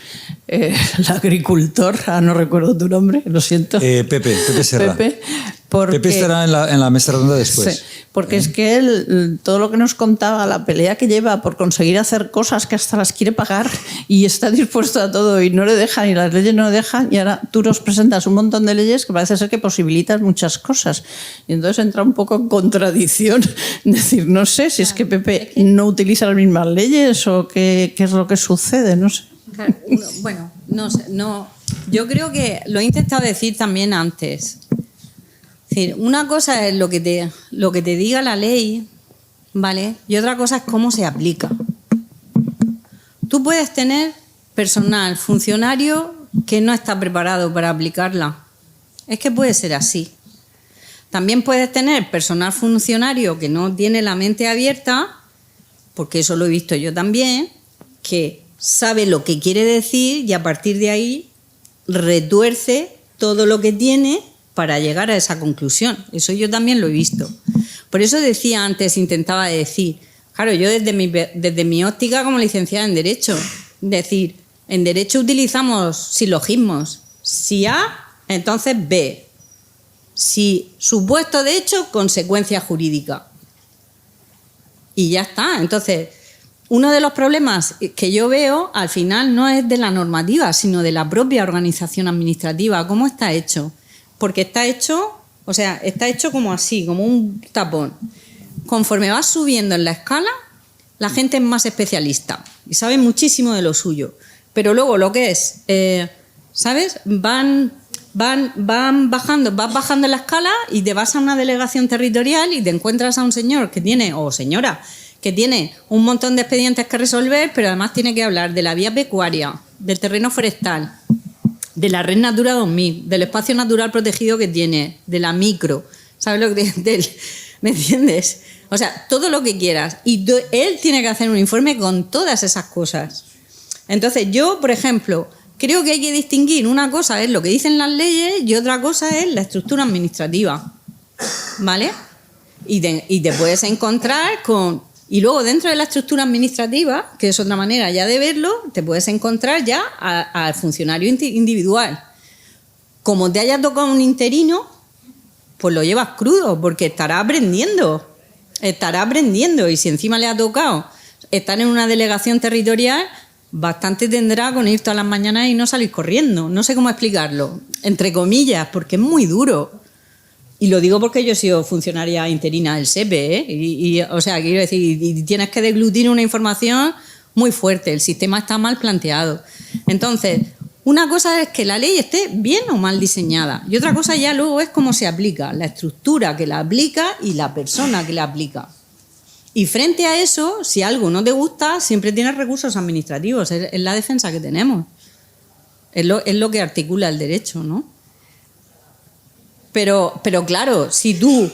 el agricultor, no recuerdo tu nombre, lo siento. Pepe Serra. Pepe estará en la mesa redonda después. Sí, porque es que él, todo lo que nos contaba, la pelea que lleva por conseguir hacer cosas que hasta las quiere pagar y está dispuesto a todo y no le dejan y las leyes no le dejan, y ahora tú nos presentas un montón de leyes que parece ser que posibilitan muchas cosas. Y entonces entra un poco en contradicción. Decir, no sé si es que Pepe no utiliza las mismas leyes o qué es lo que sucede, no sé. Claro, bueno, no sé, no. Yo creo que lo he intentado decir también antes. Es decir, una cosa es lo que te diga la ley, ¿vale? Y otra cosa es cómo se aplica. Tú puedes tener personal, funcionario que no está preparado para aplicarla. Es que puede ser así. También puedes tener personal funcionario que no tiene la mente abierta, porque eso lo he visto yo también, que sabe lo que quiere decir y a partir de ahí retuerce todo lo que tiene para llegar a esa conclusión. Eso yo también lo he visto. Por eso decía antes, intentaba decir, claro, yo desde mi óptica como licenciada en Derecho, decir, en Derecho utilizamos silogismos. Si A, entonces B. Si supuesto de hecho, consecuencia jurídica. Y ya está. Entonces, uno de los problemas que yo veo al final no es de la normativa, sino de la propia organización administrativa. ¿Cómo está hecho? Porque está hecho como así, como un tapón. Conforme vas subiendo en la escala, la gente es más especialista y sabe muchísimo de lo suyo. Pero luego lo que es, ¿sabes? Vas bajando en la escala y te vas a una delegación territorial y te encuentras a un señor que tiene, o señora, que tiene un montón de expedientes que resolver, pero además tiene que hablar de la vía pecuaria, del terreno forestal, de la Red Natura 2000, del espacio natural protegido que tiene, de la micro, ¿sabes lo que ¿me entiendes? O sea, todo lo que quieras. Y él tiene que hacer un informe con todas esas cosas. Entonces, yo, por ejemplo, creo que hay que distinguir, una cosa es lo que dicen las leyes y otra cosa es la estructura administrativa, ¿vale? Y te puedes encontrar con... Y luego dentro de la estructura administrativa, que es otra manera ya de verlo, te puedes encontrar ya al funcionario individual. Como te haya tocado un interino, pues lo llevas crudo, porque estará aprendiendo. Y si encima le ha tocado estar en una delegación territorial, bastante tendrá con ir todas las mañanas y no salir corriendo. No sé cómo explicarlo, entre comillas, porque es muy duro. Y lo digo porque yo he sido funcionaria interina del SEPE, ¿eh? O sea, quiero decir, y tienes que deglutir una información muy fuerte. El sistema está mal planteado. Entonces, una cosa es que la ley esté bien o mal diseñada. Y otra cosa ya luego es cómo se aplica, la estructura que la aplica y la persona que la aplica. Y frente a eso, si algo no te gusta, siempre tienes recursos administrativos. Es la defensa que tenemos. Es lo que articula el derecho, ¿no? Pero claro, si tú,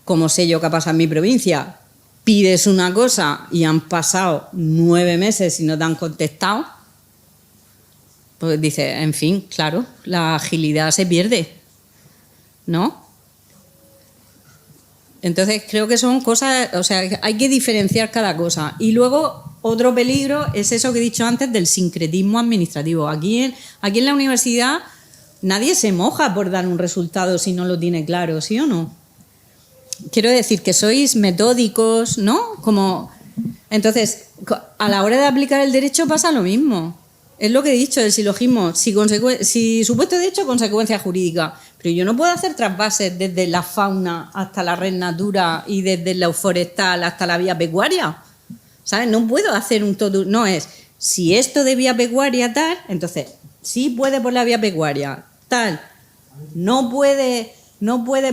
como sé yo que pasa en mi provincia, pides una cosa y han pasado 9 meses y no te han contestado, Pues dice, en fin, claro, la agilidad se pierde, ¿no? Entonces creo que son cosas, o sea, hay que diferenciar cada cosa. Y luego otro peligro es eso que he dicho antes del sincretismo administrativo. Aquí en la universidad nadie se moja por dar un resultado si no lo tiene claro, ¿sí o no? Quiero decir que sois metódicos, ¿no? Entonces, a la hora de aplicar el derecho pasa lo mismo. Es lo que he dicho, el silogismo. Si supuesto de hecho, consecuencia jurídica. Pero yo no puedo hacer trasvases desde la fauna hasta la red natura y desde la forestal hasta la vía pecuaria. ¿Sabes? No puedo hacer un todo. No es, si esto de vía pecuaria tal, entonces, sí puede por la vía pecuaria, tal. No puede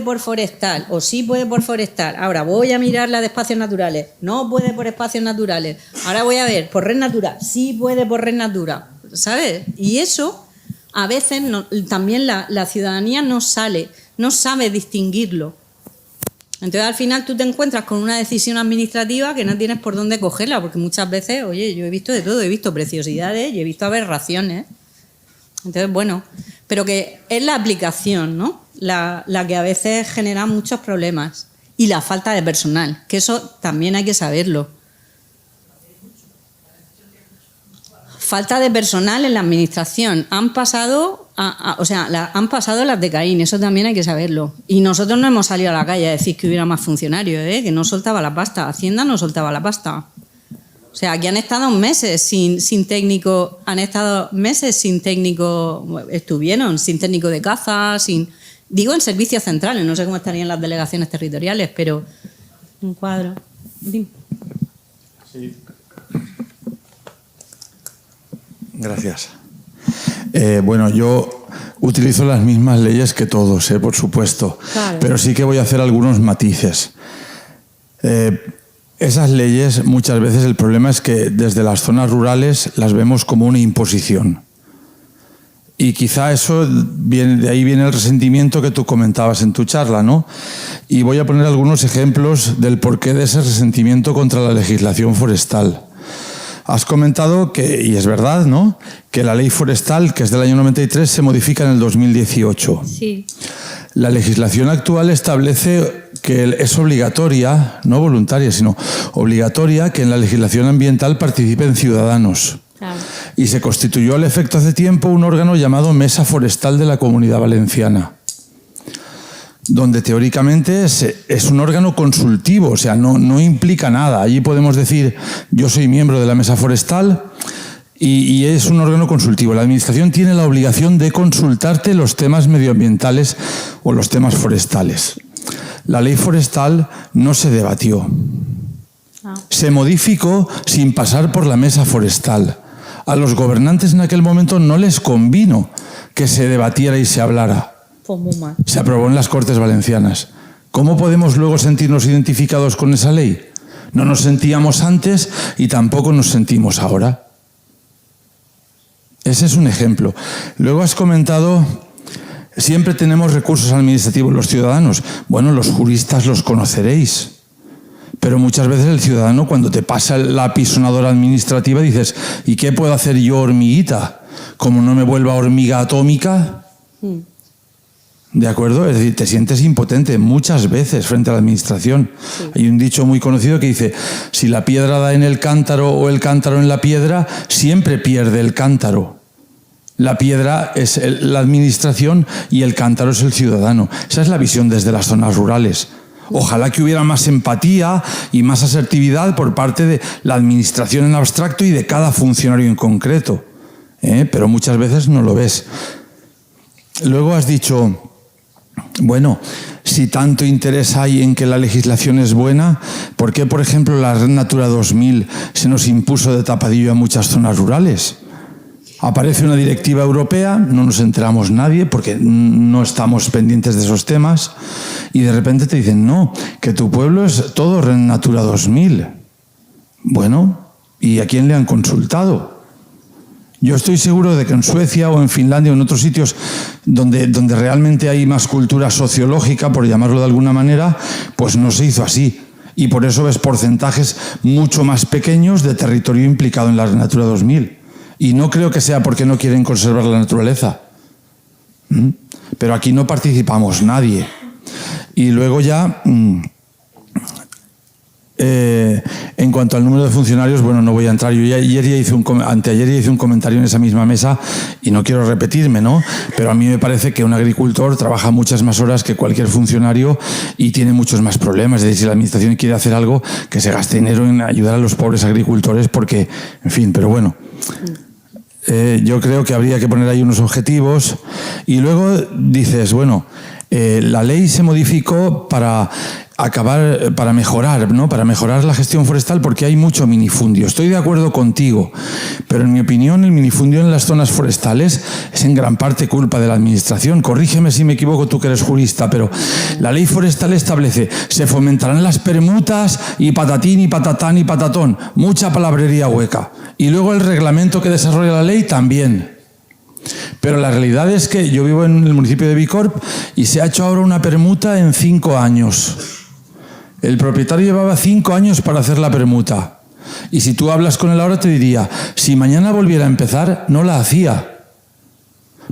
por forestal, o sí puede por forestal. Ahora voy a mirar la de espacios naturales. No puede por espacios naturales. Ahora voy a ver, por red natura. Sí puede por red natura. ¿Sabes? Y eso, a veces, también la ciudadanía no sabe distinguirlo. Entonces, al final, tú te encuentras con una decisión administrativa que no tienes por dónde cogerla, porque muchas veces, oye, yo he visto de todo, he visto preciosidades y he visto aberraciones. Entonces, bueno, pero que es la aplicación, ¿no? La que a veces genera muchos problemas. Y la falta de personal, que eso también hay que saberlo. Falta de personal en la administración. Han pasado las de Caín, eso también hay que saberlo. Y nosotros no hemos salido a la calle a decir que hubiera más funcionarios, que no soltaba la pasta. Hacienda no soltaba la pasta. O sea, aquí han estado meses sin técnico, estuvieron sin técnico de caza, digo en servicios centrales, no sé cómo estarían las delegaciones territoriales, pero un cuadro. Dime. Sí. Gracias. Bueno, yo utilizo las mismas leyes que todos, por supuesto, Claro. Pero sí que voy a hacer algunos matices. Esas leyes, muchas veces el problema es que desde las zonas rurales las vemos como una imposición. Y quizá de ahí viene el resentimiento que tú comentabas en tu charla, ¿no? Y voy a poner algunos ejemplos del porqué de ese resentimiento contra la legislación forestal. Has comentado que, y es verdad, ¿no?, que la ley forestal, que es del año 93, se modifica en el 2018. Sí. La legislación actual establece que es obligatoria, no voluntaria, sino obligatoria, que en la legislación ambiental participen ciudadanos. Claro. Y se constituyó al efecto hace tiempo un órgano llamado Mesa Forestal de la Comunidad Valenciana, donde teóricamente es un órgano consultivo, o sea, no implica nada. Allí podemos decir, yo soy miembro de la Mesa Forestal y es un órgano consultivo. La Administración tiene la obligación de consultarte los temas medioambientales o los temas forestales. La ley forestal no se debatió. Se modificó sin pasar por la Mesa Forestal. A los gobernantes en aquel momento no les convino que se debatiera y se hablara. Pues muy mal. Se aprobó en las Cortes Valencianas. ¿Cómo podemos luego sentirnos identificados con esa ley? No nos sentíamos antes y tampoco nos sentimos ahora. Ese es un ejemplo. Luego has comentado, siempre tenemos recursos administrativos los ciudadanos. Bueno, los juristas los conoceréis. Pero muchas veces el ciudadano, cuando te pasa la apisonadora administrativa, dices, ¿y qué puedo hacer yo, hormiguita? Como no me vuelva hormiga atómica. ¿De acuerdo? Es decir, te sientes impotente muchas veces frente a la administración. Sí. Hay un dicho muy conocido que dice, si la piedra da en el cántaro o el cántaro en la piedra, siempre pierde el cántaro. La piedra es la administración y el cántaro es el ciudadano. Esa es la visión desde las zonas rurales. Ojalá que hubiera más empatía y más asertividad por parte de la administración en abstracto y de cada funcionario en concreto. Pero muchas veces no lo ves. Luego has dicho, bueno, si tanto interés hay en que la legislación es buena, ¿por qué, por ejemplo, la Red Natura 2000 se nos impuso de tapadillo a muchas zonas rurales? Aparece una directiva europea, no nos enteramos nadie porque no estamos pendientes de esos temas y de repente te dicen, no, que tu pueblo es todo Red Natura 2000. Bueno, ¿y a quién le han consultado? Yo estoy seguro de que en Suecia o en Finlandia o en otros sitios donde realmente hay más cultura sociológica, por llamarlo de alguna manera, pues no se hizo así. Y por eso ves porcentajes mucho más pequeños de territorio implicado en la Red Natura 2000. Y no creo que sea porque no quieren conservar la naturaleza. Pero aquí no participamos nadie. Y luego ya, en cuanto al número de funcionarios, bueno, no voy a entrar. Yo anteayer ya hice un comentario en esa misma mesa y no quiero repetirme, ¿no? Pero a mí me parece que un agricultor trabaja muchas más horas que cualquier funcionario y tiene muchos más problemas. Es decir, si la administración quiere hacer algo, que se gaste dinero en ayudar a los pobres agricultores porque, en fin, pero bueno. Yo creo que habría que poner ahí unos objetivos y luego dices, bueno, la ley se modificó para mejorar, ¿no? Para mejorar la gestión forestal porque hay mucho minifundio. Estoy de acuerdo contigo, pero en mi opinión el minifundio en las zonas forestales es en gran parte culpa de la administración. Corrígeme si me equivoco, tú que eres jurista, pero la ley forestal establece, se fomentarán las permutas y patatín y patatán y patatón. Mucha palabrería hueca. Y luego el reglamento que desarrolla la ley también. Pero la realidad es que yo vivo en el municipio de Bicorp y se ha hecho ahora una permuta en 5 años. El propietario llevaba 5 años para hacer la permuta. Y si tú hablas con él ahora te diría, si mañana volviera a empezar, no la hacía.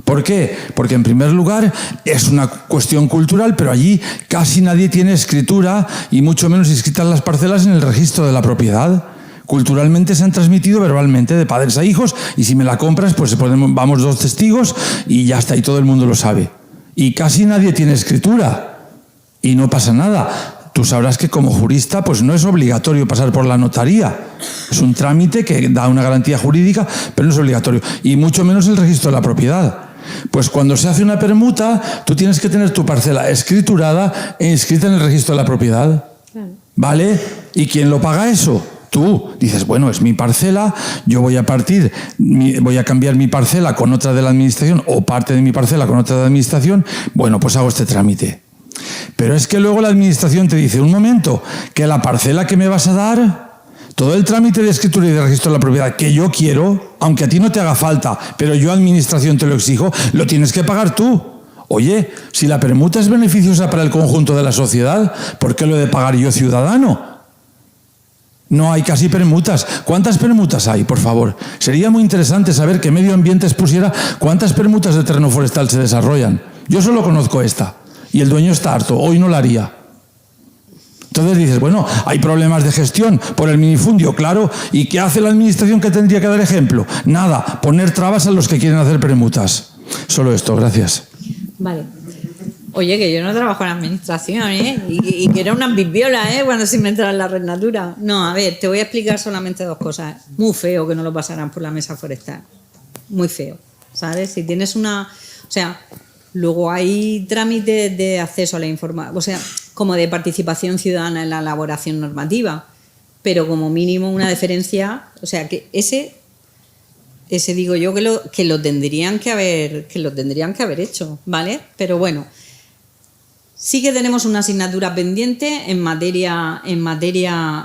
¿Por qué? Porque en primer lugar es una cuestión cultural, pero allí casi nadie tiene escritura y mucho menos inscritas las parcelas en el registro de la propiedad. Culturalmente se han transmitido verbalmente de padres a hijos y si me la compras, pues vamos 2 testigos y ya está, y todo el mundo lo sabe. Y casi nadie tiene escritura y no pasa nada. Tú sabrás que como jurista pues no es obligatorio pasar por la notaría. Es un trámite que da una garantía jurídica, pero no es obligatorio. Y mucho menos el registro de la propiedad. Pues cuando se hace una permuta, tú tienes que tener tu parcela escriturada e inscrita en el registro de la propiedad. ¿Vale? ¿Y quién lo paga eso? Tú dices, bueno, es mi parcela, yo voy a cambiar mi parcela con otra de la administración o parte de mi parcela con otra de la administración, bueno, pues hago este trámite. Pero es que luego la administración te dice, un momento, que la parcela que me vas a dar, todo el trámite de escritura y de registro de la propiedad que yo quiero, aunque a ti no te haga falta, pero yo administración te lo exijo, lo tienes que pagar tú. Oye, si la permuta es beneficiosa para el conjunto de la sociedad, ¿por qué lo he de pagar yo ciudadano? No hay casi permutas. ¿Cuántas permutas hay, por favor? Sería muy interesante saber que Medio Ambiente expusiera cuántas permutas de terreno forestal se desarrollan. Yo solo conozco esta. Y el dueño está harto. Hoy no la haría. Entonces dices, bueno, hay problemas de gestión por el minifundio, claro. ¿Y qué hace la administración que tendría que dar ejemplo? Nada, poner trabas a los que quieren hacer permutas. Solo esto, gracias. Vale. Oye, que yo no trabajo en la administración, ¿eh? Y que era una ambiviola, ¿eh? Cuando se inventaron la Red Natura. No, a ver, te voy a explicar solamente 2 cosas. Muy feo que no lo pasaran por la mesa forestal. Muy feo, ¿sabes? Si tienes una... O sea, luego hay trámites de acceso a la información, o sea, como de participación ciudadana en la elaboración normativa, pero como mínimo una deferencia... O sea, que ese digo yo que lo tendrían que haber hecho, ¿vale? Pero bueno... Sí que tenemos una asignatura pendiente en materia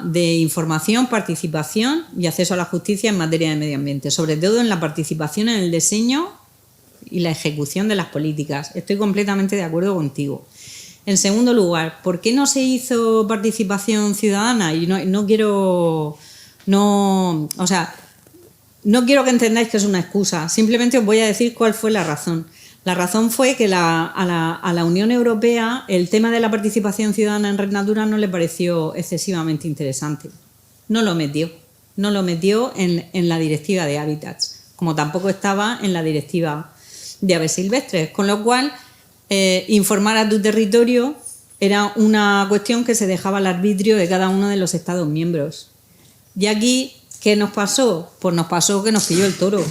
de información, participación y acceso a la justicia en materia de medio ambiente, sobre todo en la participación en el diseño y la ejecución de las políticas. Estoy completamente de acuerdo contigo. En segundo lugar, ¿por qué no se hizo participación ciudadana? Y no quiero que entendáis que es una excusa, simplemente os voy a decir cuál fue la razón. La razón fue que a la Unión Europea el tema de la participación ciudadana en Red Natura no le pareció excesivamente interesante. No lo metió en la directiva de hábitats, como tampoco estaba en la directiva de aves silvestres, con lo cual informar a tu territorio era una cuestión que se dejaba al arbitrio de cada uno de los Estados miembros. Y aquí, ¿qué nos pasó? Pues nos pasó que nos pilló el toro.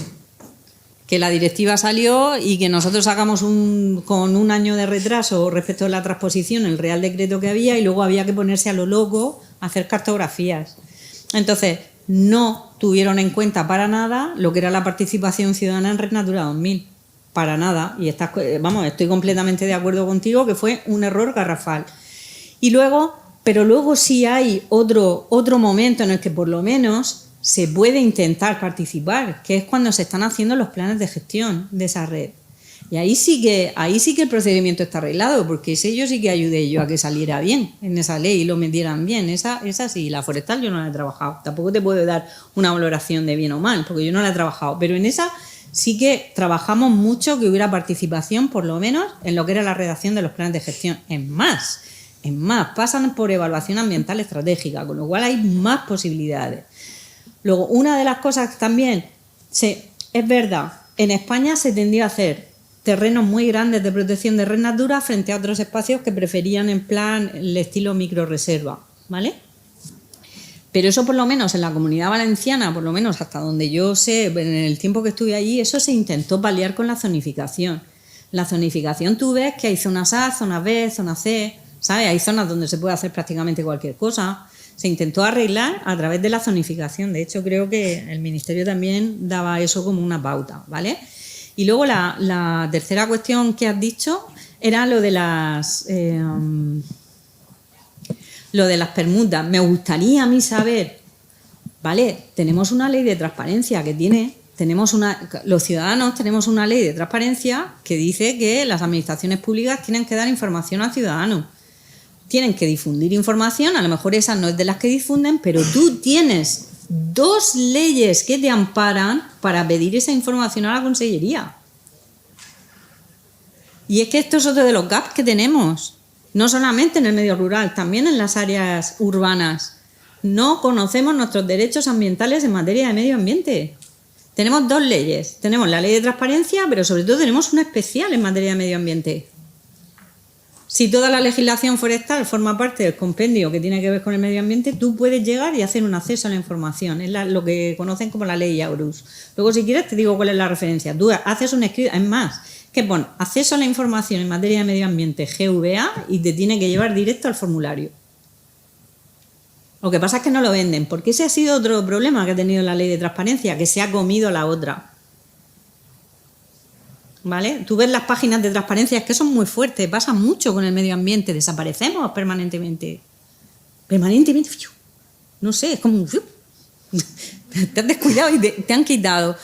Que la directiva salió y que nosotros sacamos con 1 año de retraso respecto a la transposición el Real Decreto que había y luego había que ponerse a lo loco a hacer cartografías. Entonces, no tuvieron en cuenta para nada lo que era la participación ciudadana en Red Natura 2000. Para nada. Y estoy completamente de acuerdo contigo que fue un error garrafal. Pero luego sí hay otro momento en el que por lo menos se puede intentar participar, que es cuando se están haciendo los planes de gestión de esa red. Y ahí sí que el procedimiento está arreglado, porque ese yo sí que ayudé yo a que saliera bien en esa ley y lo metieran bien. Esa sí, la forestal yo no la he trabajado. Tampoco te puedo dar una valoración de bien o mal, porque yo no la he trabajado. Pero en esa sí que trabajamos mucho que hubiera participación, por lo menos, en lo que era la redacción de los planes de gestión. Es más, pasan por evaluación ambiental estratégica, con lo cual hay más posibilidades. Luego, una de las cosas también, es verdad, en España se tendía a hacer terrenos muy grandes de protección de red natura frente a otros espacios que preferían en plan el estilo microreserva, ¿vale? Pero eso por lo menos en la Comunidad Valenciana, por lo menos hasta donde yo sé, en el tiempo que estuve allí, eso se intentó paliar con la zonificación. La zonificación tú ves que hay zonas A, zonas B, zonas C, ¿sabes? Hay zonas donde se puede hacer prácticamente cualquier cosa. Se intentó arreglar a través de la zonificación. De hecho, creo que el Ministerio también daba eso como una pauta, ¿vale? Y luego la tercera cuestión que has dicho era lo de las permutas. Me gustaría a mí saber, ¿vale? Tenemos una ley de transparencia los ciudadanos tenemos una ley de transparencia que dice que las administraciones públicas tienen que dar información al ciudadano. Tienen que difundir información, a lo mejor esa no es de las que difunden, pero tú tienes 2 leyes que te amparan para pedir esa información a la Consellería. Y es que esto es otro de los gaps que tenemos, no solamente en el medio rural, también en las áreas urbanas. No conocemos nuestros derechos ambientales en materia de medio ambiente. Tenemos 2 leyes, tenemos la ley de transparencia, pero sobre todo tenemos una especial en materia de medio ambiente. Si toda la legislación forestal forma parte del compendio que tiene que ver con el medio ambiente, tú puedes llegar y hacer un acceso a la información. Es lo que conocen como la ley Aurus. Luego, si quieres, te digo cuál es la referencia. Tú haces un escrito, es más, que pon acceso a la información en materia de medio ambiente GVA y te tiene que llevar directo al formulario. Lo que pasa es que no lo venden, porque ese ha sido otro problema que ha tenido la ley de transparencia, que se ha comido a la otra. ¿Vale? Tú ves las páginas de transparencia, es que son muy fuertes, pasa mucho con el medio ambiente, desaparecemos permanentemente. No sé, es como te has descuidado y te han quitado.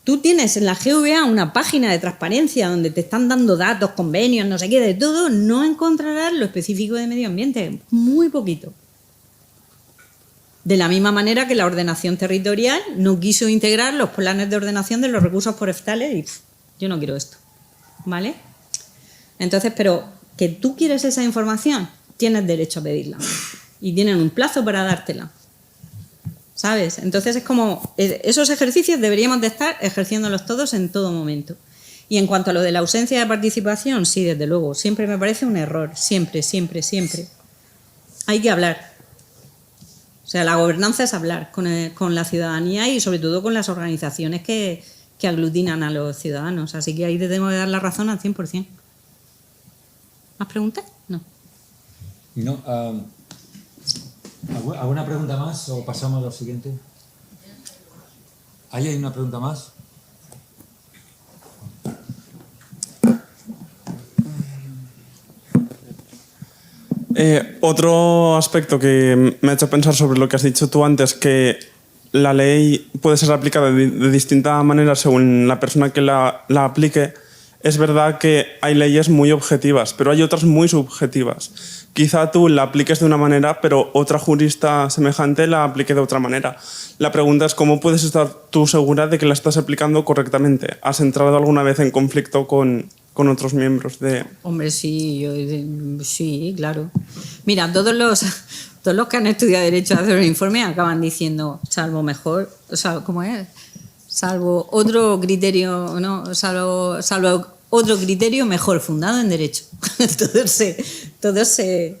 Tú tienes en la GVA una página de transparencia donde te están dando datos, convenios, no sé qué, de todo, no encontrarás lo específico de medio ambiente, muy poquito. De la misma manera que la ordenación territorial no quiso integrar los planes de ordenación de los recursos forestales y yo no quiero esto, ¿vale? Entonces, pero que tú quieres esa información, tienes derecho a pedirla y tienen un plazo para dártela, ¿sabes? Entonces es como, esos ejercicios deberíamos de estar ejerciéndolos todos en todo momento. Y en cuanto a lo de la ausencia de participación, sí, desde luego, siempre me parece un error, siempre. Hay que hablar. O sea, la gobernanza es hablar con la ciudadanía y sobre todo con las organizaciones que aglutinan a los ciudadanos. Así que ahí te tengo que dar la razón al 100%. ¿Más preguntas? No. No. ¿Alguna pregunta más o pasamos a lo siguiente? ¿Ahí hay una pregunta más? Otro aspecto que me ha hecho pensar sobre lo que has dicho tú antes, que la ley puede ser aplicada de distinta manera según la persona que la aplique. Es verdad que hay leyes muy objetivas, pero hay otras muy subjetivas. Quizá tú la apliques de una manera, pero otra jurista semejante la aplique de otra manera. La pregunta es cómo puedes estar tú segura de que la estás aplicando correctamente. ¿Has entrado alguna vez en conflicto con otros miembros de...? Hombre, sí, sí, claro. Mira, todos los que han estudiado Derecho a hacer un informe acaban diciendo, salvo otro criterio, ¿no? Salvo otro criterio mejor fundado en Derecho. Todos se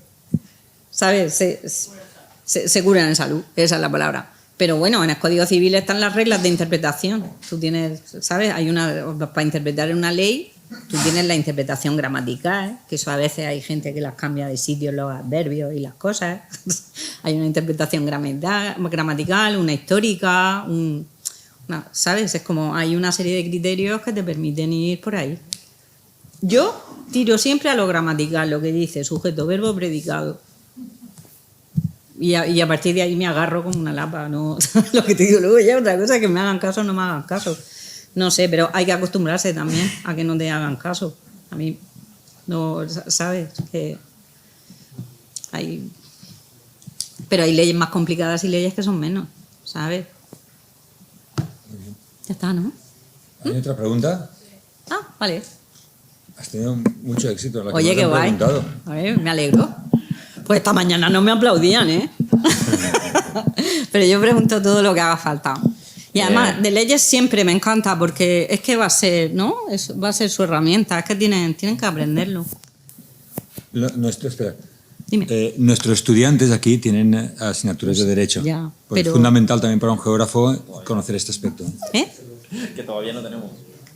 curan en salud, esa es la palabra. Pero bueno, en el Código Civil están las reglas de interpretación. Tú tienes, ¿sabes? Para interpretar una ley, tú tienes la interpretación gramatical, que eso a veces hay gente que las cambia de sitio, los adverbios y las cosas. Hay una interpretación gramatical, una histórica, ¿sabes? Es como hay una serie de criterios que te permiten ir por ahí. Yo tiro siempre a lo gramatical, lo que dice sujeto, verbo, predicado. Y a partir de ahí me agarro como una lapa, ¿no? Lo que te digo luego ya otra cosa, que me hagan caso o no me hagan caso. No sé, pero hay que acostumbrarse también a que no te hagan caso. A mí, no, ¿sabes? Que pero hay leyes más complicadas y leyes que son menos, ¿sabes? Ya está, ¿no? ¿Hay otra pregunta? Ah, vale. Has tenido mucho éxito en la que Oye, me qué has guay. preguntado. A ver, me alegro. Pues esta mañana no me aplaudían, ¿eh? Pero yo pregunto todo lo que haga falta. Y además, de leyes siempre me encanta porque es que va a ser, ¿no? Va a ser su herramienta, es que tienen que aprenderlo. Espera. Dime. Nuestros estudiantes aquí tienen asignaturas de Derecho. Ya, Pues pero- es fundamental también para un geógrafo conocer este aspecto. ¿Eh? Que todavía no tenemos.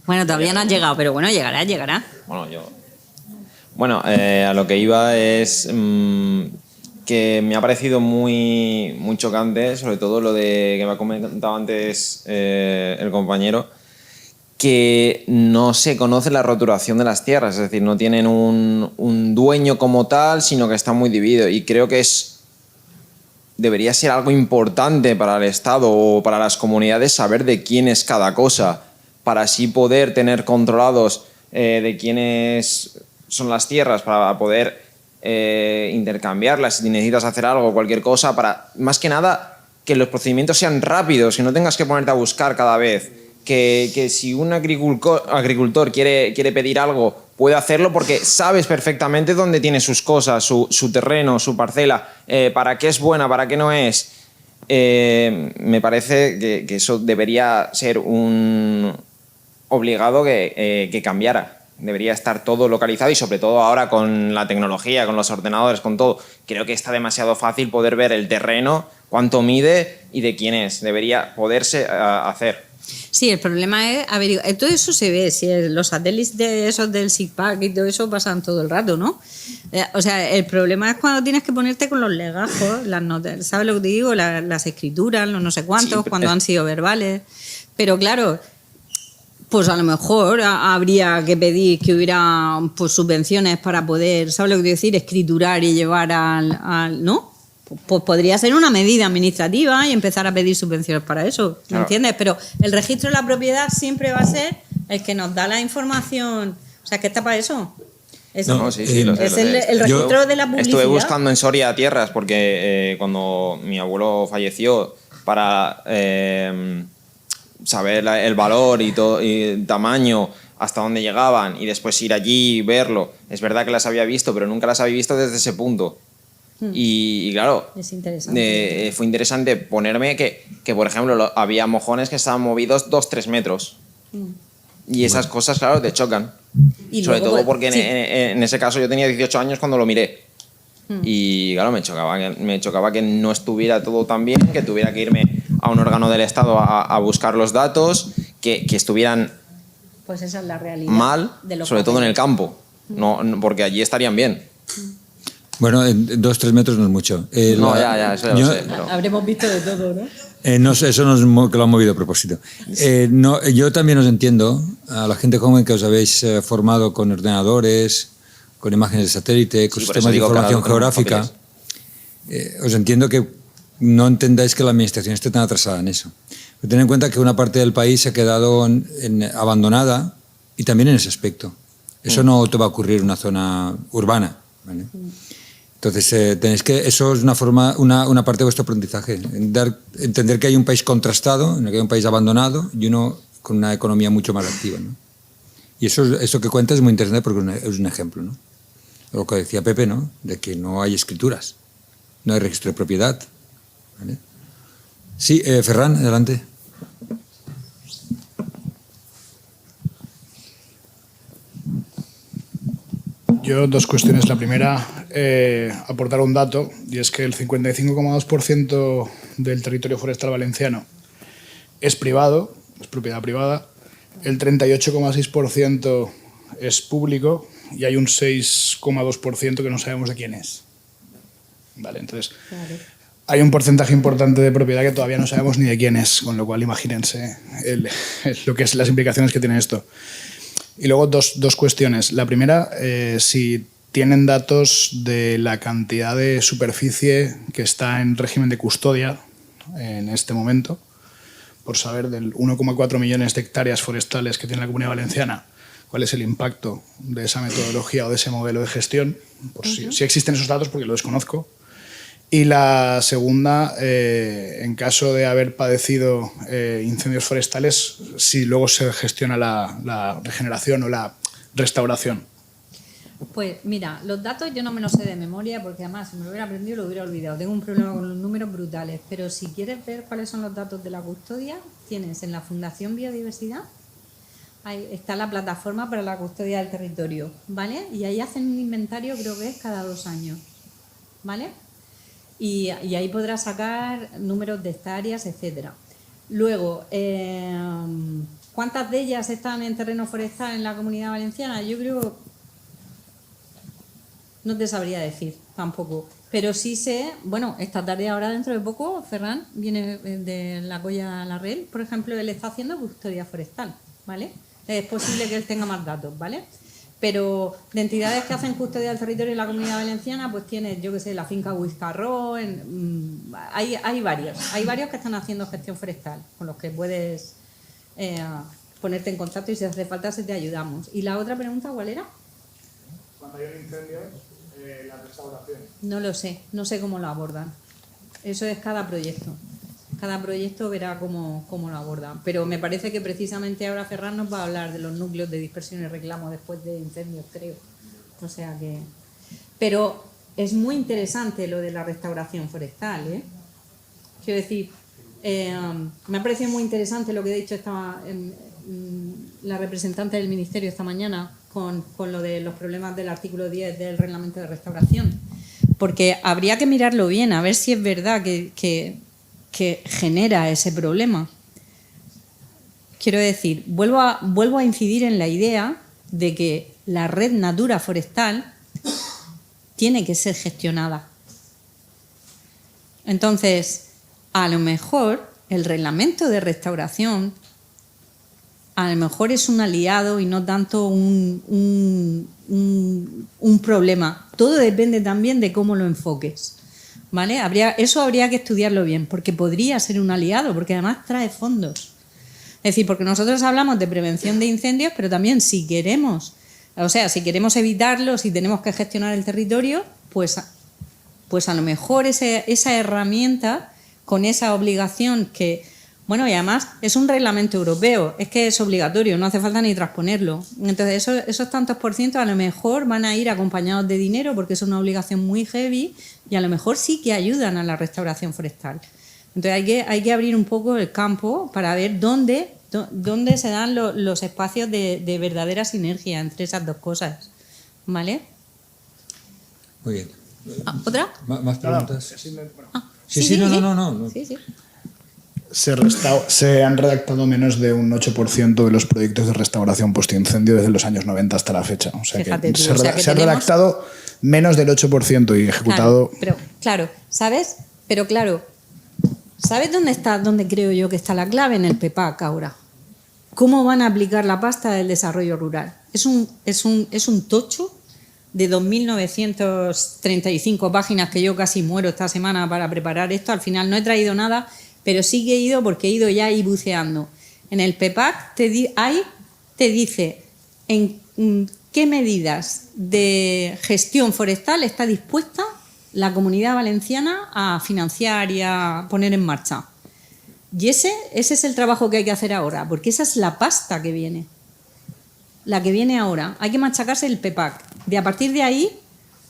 Bueno, todavía no has llegado, pero bueno, llegará. Bueno, a lo que iba es que me ha parecido muy, muy chocante, sobre todo lo de que me ha comentado antes el compañero, que no se conoce la roturación de las tierras, es decir, no tienen un dueño como tal, sino que está muy dividido. Y creo que debería ser algo importante para el Estado o para las comunidades saber de quién es cada cosa, para así poder tener controlados de quiénes son las tierras, para poder intercambiarlas si necesitas hacer algo, cualquier cosa, para más que nada que los procedimientos sean rápidos, que no tengas que ponerte a buscar cada vez, que si un agricultor quiere pedir algo, puede hacerlo porque sabes perfectamente dónde tiene sus cosas, su terreno, su parcela, para qué es buena, para qué no es. Me parece que eso debería ser un obligado que cambiara. Debería estar todo localizado y sobre todo ahora con la tecnología, con los ordenadores, con todo. Creo que está demasiado fácil poder ver el terreno, cuánto mide y de quién es. Debería poderse hacer. Sí, el problema es averiguar. Todo eso se ve, si los satélites de esos del SIGPAC y todo eso pasan todo el rato, ¿no? O sea, el problema es cuando tienes que ponerte con los legajos, las notas, ¿sabes lo que te digo? Las escrituras, los no sé cuántos, Sí, cuando han sido verbales. Pero claro, pues a lo mejor habría que pedir que hubiera pues, subvenciones para poder, ¿sabes lo que quiero decir? Escriturar y llevar ¿no? Pues podría ser una medida administrativa y empezar a pedir subvenciones para eso, ¿me entiendes? Pero el registro de la propiedad siempre va a ser el que nos da la información. O sea, ¿qué está para eso? Es, No, sí, lo sé, es lo sé. el registro de la publicidad. Estuve buscando en Soria tierras porque cuando mi abuelo falleció para saber el valor y todo, y tamaño, hasta dónde llegaban y después ir allí y verlo. Es verdad que las había visto, pero nunca las había visto desde ese punto. Y claro, Es interesante. fue interesante ponerme que por ejemplo, había mojones que estaban movidos 2-3 metros. Y esas cosas, claro, te chocan. Y Sobre luego, todo porque sí. en ese caso yo tenía 18 años cuando lo miré. Y claro, me chocaba que no estuviera todo tan bien, que tuviera que irme a un órgano del Estado a buscar los datos, que estuvieran Pues esa es la realidad. mal, de los sobre todo en el papeles. campo, no, porque allí estarían bien. Bueno, en 2-3 metros no es mucho. No, ya, eso ya yo- lo sé. Pero... Habremos visto de todo, ¿no? No sé, eso no es que lo han movido a propósito. No, yo también os entiendo, a la gente joven que os habéis formado con ordenadores, con imágenes de satélite, con Sí, por sistemas eso de digo que información ahora no geográfica. tenemos Os entiendo que no entendáis que la administración esté tan atrasada en eso. Pero ten en cuenta que una parte del país se ha quedado abandonada y también en ese aspecto. Eso no te va a ocurrir en una zona urbana, ¿vale? Entonces, tenéis que, eso es una forma, una parte de vuestro aprendizaje, entender que hay un país contrastado, en el que hay un país abandonado y uno con una economía mucho más activa, ¿no? Y eso que cuenta es muy interesante porque es un ejemplo, ¿no? Lo que decía Pepe, ¿no? De que no hay escrituras, no hay registro de propiedad, ¿vale? Sí, Ferran, adelante. Yo dos cuestiones. La primera, aportar un dato, y es que el 55,2% del territorio forestal valenciano es privado, es propiedad privada, el 38,6% es público y hay un 6,2% que no sabemos de quién es. Vale, entonces hay un porcentaje importante de propiedad que todavía no sabemos ni de quién es, con lo cual imagínense lo que es las implicaciones que tiene esto. Y luego dos cuestiones. La primera, si tienen datos de la cantidad de superficie que está en régimen de custodia en este momento, por saber del 1,4 millones de hectáreas forestales que tiene la Comunidad Valenciana, cuál es el impacto de esa metodología o de ese modelo de gestión, por si existen esos datos, porque lo desconozco. Y la segunda, en caso de haber padecido incendios forestales, si luego se gestiona la regeneración o la restauración. Pues mira, los datos yo no me los sé de memoria porque además si me lo hubiera aprendido lo hubiera olvidado. Tengo un problema con los números brutales, pero si quieres ver cuáles son los datos de la custodia, tienes en la Fundación Biodiversidad, ahí está la plataforma para la custodia del territorio, ¿vale? Y ahí hacen un inventario, creo que es cada 2 años, ¿vale? Y ahí podrás sacar números de hectáreas, etcétera. Luego, ¿cuántas de ellas están en terreno forestal en la Comunidad Valenciana? Yo creo, no te sabría decir tampoco, pero sí sé, bueno, esta tarde ahora dentro de poco, Ferran viene de la Colla Larrel, por ejemplo, él está haciendo custodia forestal, ¿vale? Es posible que él tenga más datos, ¿vale? Pero de entidades que hacen custodia del territorio en la Comunidad Valenciana, pues tienes, yo qué sé, la finca Huizcarró, hay varios que están haciendo gestión forestal, con los que puedes ponerte en contacto y si hace falta se te ayudamos. ¿Y la otra pregunta cuál era? Cuando hay un incendio, la restauración. No lo sé, no sé cómo lo abordan. Eso es cada proyecto. Cada proyecto verá cómo lo abordan. Pero me parece que precisamente ahora Ferran nos va a hablar de los núcleos de dispersión y reclamo después de incendios, creo. O sea que... Pero es muy interesante lo de la restauración forestal, ¿eh? Quiero decir, me ha parecido muy interesante lo que ha dicho la representante del Ministerio esta mañana con lo de los problemas del artículo 10 del Reglamento de Restauración. Porque habría que mirarlo bien, a ver si es verdad que genera ese problema. Quiero decir, vuelvo a incidir en la idea de que la red Natura forestal tiene que ser gestionada. Entonces, a lo mejor el reglamento de restauración a lo mejor es un aliado y no tanto un problema. Todo depende también de cómo lo enfoques, ¿vale? Eso habría que estudiarlo bien, porque podría ser un aliado, porque además trae fondos. Es decir, porque nosotros hablamos de prevención de incendios, pero también si queremos evitarlos, si tenemos que gestionar el territorio, pues a lo mejor esa herramienta con esa obligación que... Bueno, y además es un reglamento europeo, es que es obligatorio, no hace falta ni transponerlo. Entonces esos tantos por cientos a lo mejor van a ir acompañados de dinero porque es una obligación muy heavy y a lo mejor sí que ayudan a la restauración forestal. Entonces hay que abrir un poco el campo para ver dónde se dan los espacios de verdadera sinergia entre esas dos cosas. ¿Vale? Muy bien. ¿Otra? ¿Más preguntas? Ah, Sí, no. Sí. Se han redactado menos de un 8% de los proyectos de restauración post-incendio desde los años 90 hasta la fecha. O sea, Fíjate que tú, o sea que se ha tenemos... redactado menos del 8% y ejecutado... Claro, ¿sabes? Pero claro, ¿sabes dónde creo yo que está la clave? En el PEPAC ahora. ¿Cómo van a aplicar la pasta del desarrollo rural? Es un tocho de 2.935 páginas que yo casi muero esta semana para preparar esto. Al final no he traído nada, pero sí que he ido porque he ido ya ahí buceando. En el PEPAC te dice en qué medidas de gestión forestal está dispuesta la Comunidad Valenciana a financiar y a poner en marcha. Y ese es el trabajo que hay que hacer ahora, porque esa es la pasta que viene. La que viene ahora. Hay que machacarse el PEPAC. A partir de ahí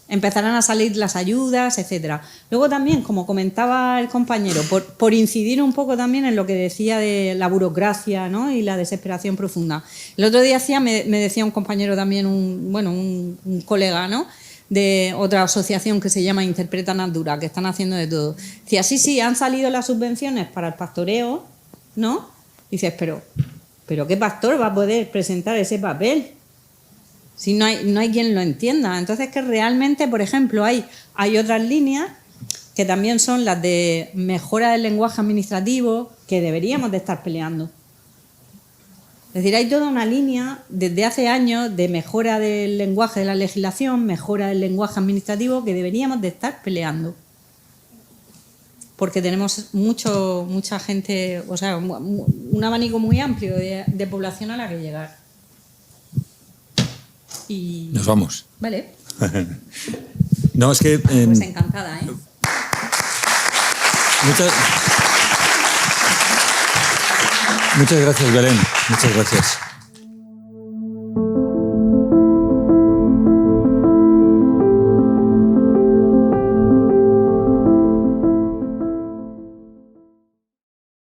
empezarán a salir las ayudas, etcétera. Luego también, como comentaba el compañero, por incidir un poco también en lo que decía de la burocracia, ¿no? Y la desesperación profunda. El otro día me decía un compañero también, un colega, ¿no? De otra asociación que se llama Interpreta Natura, que están haciendo de todo. Decía, sí, han salido las subvenciones para el pastoreo, ¿no? Dices, pero ¿qué pastor va a poder presentar ese papel? Si no hay quien lo entienda. Entonces, que realmente, por ejemplo, hay otras líneas que también son las de mejora del lenguaje administrativo que deberíamos de estar peleando. Es decir, hay toda una línea desde hace años de mejora del lenguaje de la legislación, mejora del lenguaje administrativo que deberíamos de estar peleando. porque tenemos mucha gente, o sea, un abanico muy amplio de población a la que llegar. Y Nos vamos. vale, No, es que... pues encantada, ¿eh? Muchas gracias, Belén. Muchas gracias.